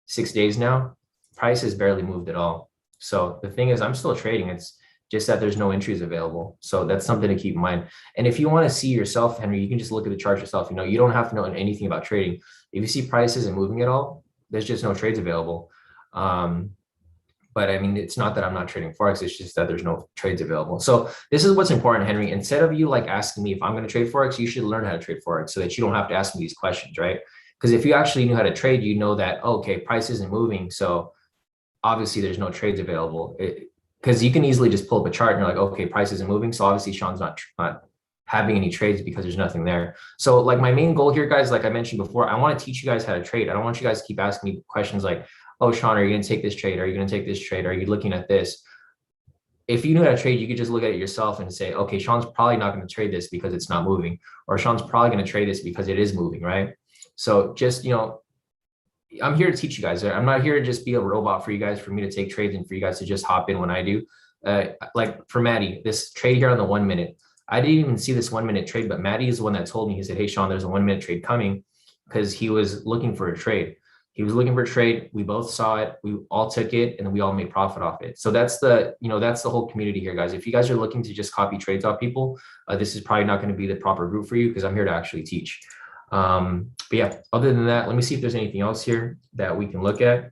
6 days now, price has barely moved at all. So the thing is, I'm still trading. It's just that there's no entries available. So that's something to keep in mind. And if you want to see yourself, Henry, you can just look at the chart yourself. You know, you don't have to know anything about trading. If you see prices and moving at all, there's just no trades available. But I mean, it's not that I'm not trading Forex. It's just that there's no trades available. So this is what's important, Henry. Instead of you like asking me if I'm going to trade Forex, you should learn how to trade Forex so that you don't have to ask me these questions, right? Because if you actually knew how to trade, you know that, oh, okay, price isn't moving. So obviously there's no trades available. Because you can easily just pull up a chart and you're like, okay, price isn't moving. So obviously Shawn's not having any trades because there's nothing there. So like my main goal here, guys, like I mentioned before, I want to teach you guys how to trade. I don't want you guys to keep asking me questions like, oh, Shawn, are you going to take this trade? Are you going to take this trade? Are you looking at this? If you knew how to trade, you could just look at it yourself and say, okay, Shawn's probably not going to trade this because it's not moving, or Shawn's probably going to trade this because it is moving, right? So just, you know, I'm here to teach you guys. I'm not here to just be a robot for you guys, for me to take trades and for you guys to just hop in when I do. Like for Maddie, this trade here on the 1 minute, I didn't even see this 1 minute trade, but Maddie is the one that told me. He said, hey, Shawn, there's a 1 minute trade coming, because he was looking for a trade. He was looking for a trade. We both saw it. We all took it and we all made profit off it. So that's the, you know, that's the whole community here, guys. If you guys are looking to just copy trades off people, this is probably not going to be the proper group for you, because I'm here to actually teach. But yeah, other than that, let me see if there's anything else here that we can look at.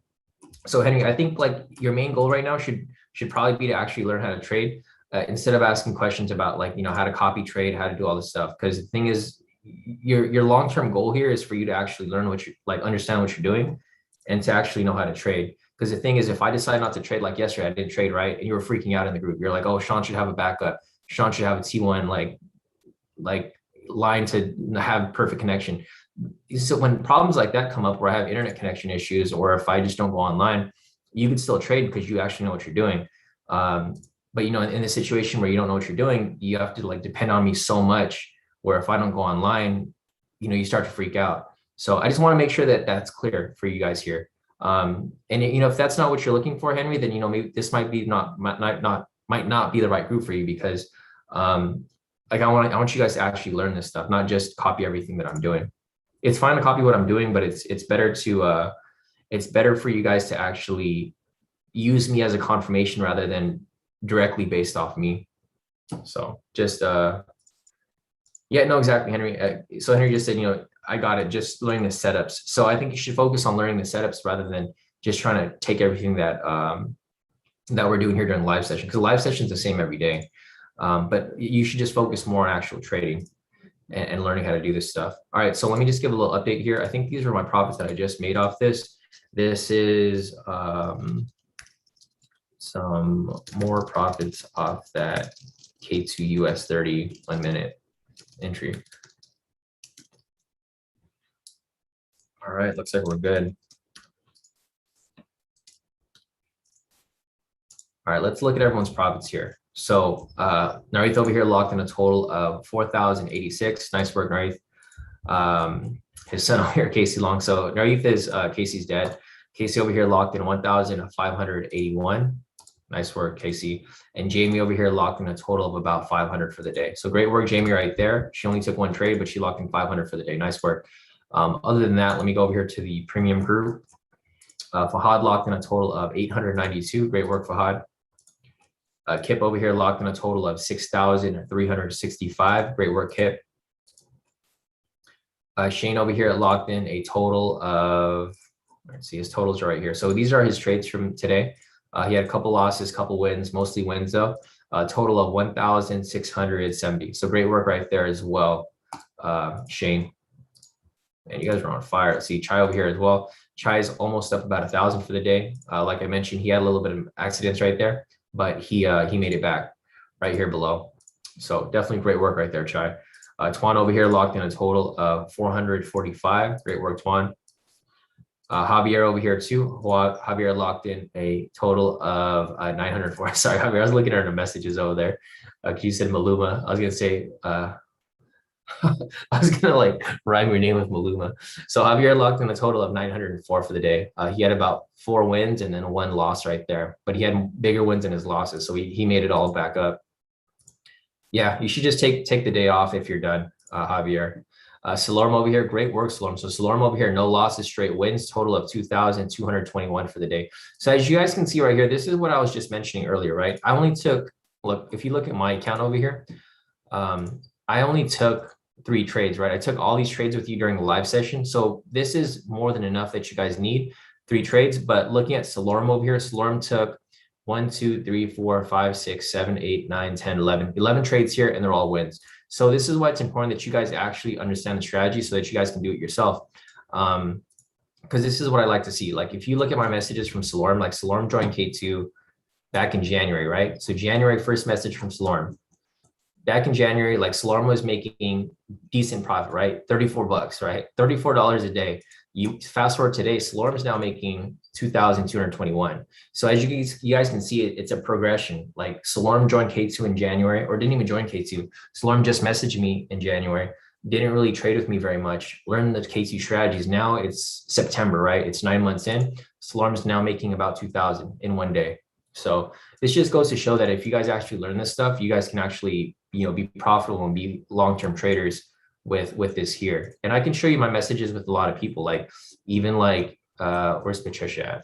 So Henry, I think like your main goal right now should probably be to actually learn how to trade, instead of asking questions about like, you know, how to copy trade, how to do all this stuff. Because the thing is, your long-term goal here is for you to actually learn what you like, understand what you're doing, and to actually know how to trade. Because the thing is, if I decide not to trade, like yesterday, I didn't trade, right? And you were freaking out in the group. You're like, oh, Shawn should have a backup. Shawn should have a T1 like line to have perfect connection. So when problems like that come up, where I have internet connection issues, or if I just don't go online, you can still trade because you actually know what you're doing. But you know, in a situation where you don't know what you're doing, you have to like depend on me so much, where if I don't go online, you know, you start to freak out. So I just want to make sure that that's clear for you guys here. And you know, if that's not what you're looking for, Henry, then you know, maybe this might not be the right group for you, because like I want you guys to actually learn this stuff, not just copy everything that I'm doing. It's fine to copy what I'm doing, but it's better to it's better for you guys to actually use me as a confirmation rather than directly based off me. So just yeah, no, exactly, Henry. So Henry just said, you know, I got it, just learning the setups. So I think you should focus on learning the setups rather than just trying to take everything that that we're doing here during the live session, because the live session is the same every day. But you should just focus more on actual trading and learning how to do this stuff. All right, so let me just give a little update here. I think these are my profits that I just made off this. This is some more profits off that K2 US 30 1 minute entry. All right, looks like we're good. All right, let's look at everyone's profits here. So Narith over here locked in a total of 4,086. Nice work, Narith. His son over here, Casey Long. So Narith is Casey's dad. Casey over here locked in 1,581. Nice work, Casey. And Jamie over here locked in a total of about 500 for the day. So great work, Jamie, right there. She only took one trade, but she locked in 500 for the day. Nice work. Other than that, let me go over here to the premium group. Fahad locked in a total of 892. Great work, Fahad. Kip over here locked in a total of 6,365. Great work, Kip. Shane over here locked in a total of, let's see, his totals are right here. So these are his trades from today. He had a couple losses, couple wins, mostly wins though. a total of 1,670. So great work right there as well, Shane. And you guys are on fire. Let's see Chai over here as well. Chai is almost up about 1,000 for the day. Like I mentioned, he had a little bit of accidents right there, but he made it back right here below. So definitely great work right there, Chai. Tuan over here locked in a total of 445. Great work, Tuan. Javier over here too. Javier locked in a total of 904. Sorry, Javier, I was looking at the messages over there. You said Maluma. I was gonna say I was gonna like rhyme your name with Maluma. So Javier locked in a total of 904 for the day. He had about 4 wins and then 1 loss right there, but he had bigger wins than his losses, so he made it all back up. Yeah, you should just take the day off if you're done, Javier. Salorm over here, great work, Salorm. So Salorm over here, no losses, straight wins, total of 2,221 for the day. So as you guys can see right here, this is what I was just mentioning earlier, right? I only took, look, if you look at my account over here, I only took 3 trades, right? I took all these trades with you during the live session. So this is more than enough that you guys need 3 trades. But looking at Salorm over here, Salorm took 1, 2, 3, 4, 5, 6, 7, 8, 9, 10, 11 trades here, and they're all wins. So this is why it's important that you guys actually understand the strategy so that you guys can do it yourself. Because this is what I like to see. Like if you look at my messages from Salorm, like Salorm joined K2 back in January, right? So January, first message from Salorm. Back in January, like Salorm was making decent profit, right? 34 bucks, right? $34 a day. You fast forward today, Salorm is now making 2,221. So as you guys can see, it's a progression. Like Salorm joined K2 in January, or didn't even join K2. Salorm just messaged me in January, didn't really trade with me very much, learned the K2 strategies. Now it's September, right? It's 9 months in. Salorm is now making about 2,000 in 1 day. So this just goes to show that if you guys actually learn this stuff, you guys can actually, be profitable and be long-term traders with this here. And I can show you my messages with a lot of people, like even like, where's Patricia at?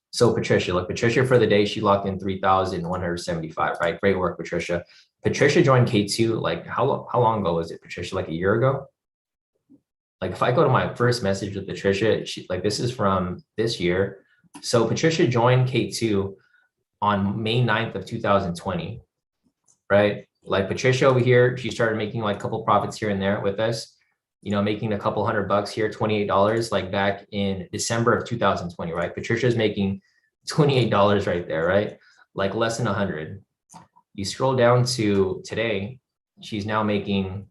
So Patricia, look, Patricia for the day, she locked in 3,175, right? Great work, Patricia. Patricia joined K2, like how long ago was it, Patricia? Like a year ago? Like if I go to my first message with Patricia, like this is from this year. So Patricia joined K2 on May 9th of 2020, right? Like Patricia over here, she started making like a couple profits here and there with us, making a couple $100 here, $28, like back in December of 2020, right? Patricia's making $28 right there, right? Like less than 100. You scroll down to today, she's now making,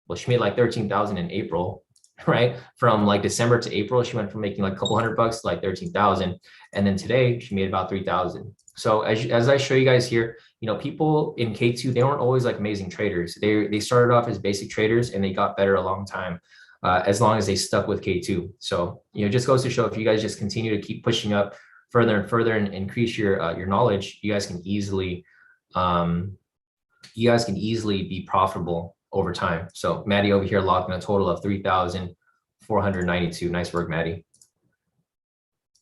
well, she made like 13,000 in April, right? From like December to April, she went from making like a couple $100 to like 13,000. And then today she made about 3,000. So as I show you guys here, people in K2, they weren't always like amazing traders. They started off as basic traders and they got better a long time, as long as they stuck with K2. So, it just goes to show if you guys just continue to keep pushing up further and further and increase your knowledge, you guys can easily be profitable over time. So Maddie over here locked in a total of 3,492. Nice work, Maddie.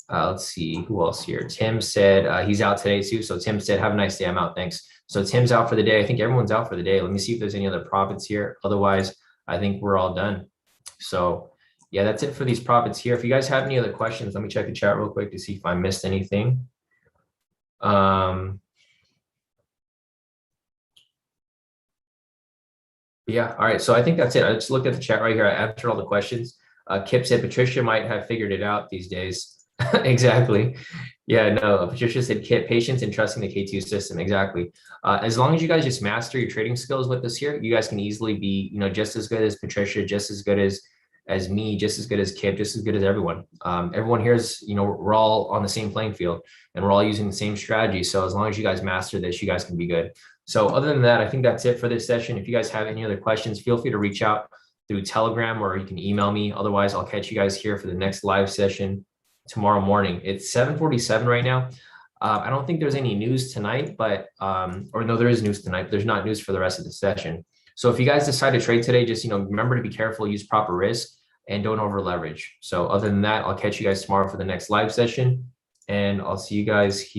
Let's see who else here. Tim said he's out today too. So Tim said, have a nice day. I'm out. Thanks. So Tim's out for the day. I think everyone's out for the day. Let me see if there's any other profits here. Otherwise, I think we're all done. So yeah, that's it for these profits here. If you guys have any other questions, let me check the chat real quick to see if I missed anything. Yeah. All right. So I think that's it. I just looked at the chat right here. I answered all the questions. Kip said Patricia might have figured it out these days. Exactly. Yeah, no, Patricia said Kip, patience and trusting the K2 system. Exactly. As long as you guys just master your trading skills with this here, you guys can easily be, just as good as Patricia, just as good as me, just as good as Kip, just as good as everyone. Everyone here is, we're all on the same playing field and we're all using the same strategy. So as long as you guys master this, you guys can be good. So other than that, I think that's it for this session. If you guys have any other questions, feel free to reach out through Telegram or you can email me. Otherwise, I'll catch you guys here for the next live session tomorrow morning. It's 7:47 right now. I don't think there's any news tonight, but or no, there is news tonight, but there's not news for the rest of the session. So if you guys decide to trade today, just remember to be careful, use proper risk, and don't over leverage. So other than that, I'll catch you guys tomorrow for the next live session, and I'll see you guys here.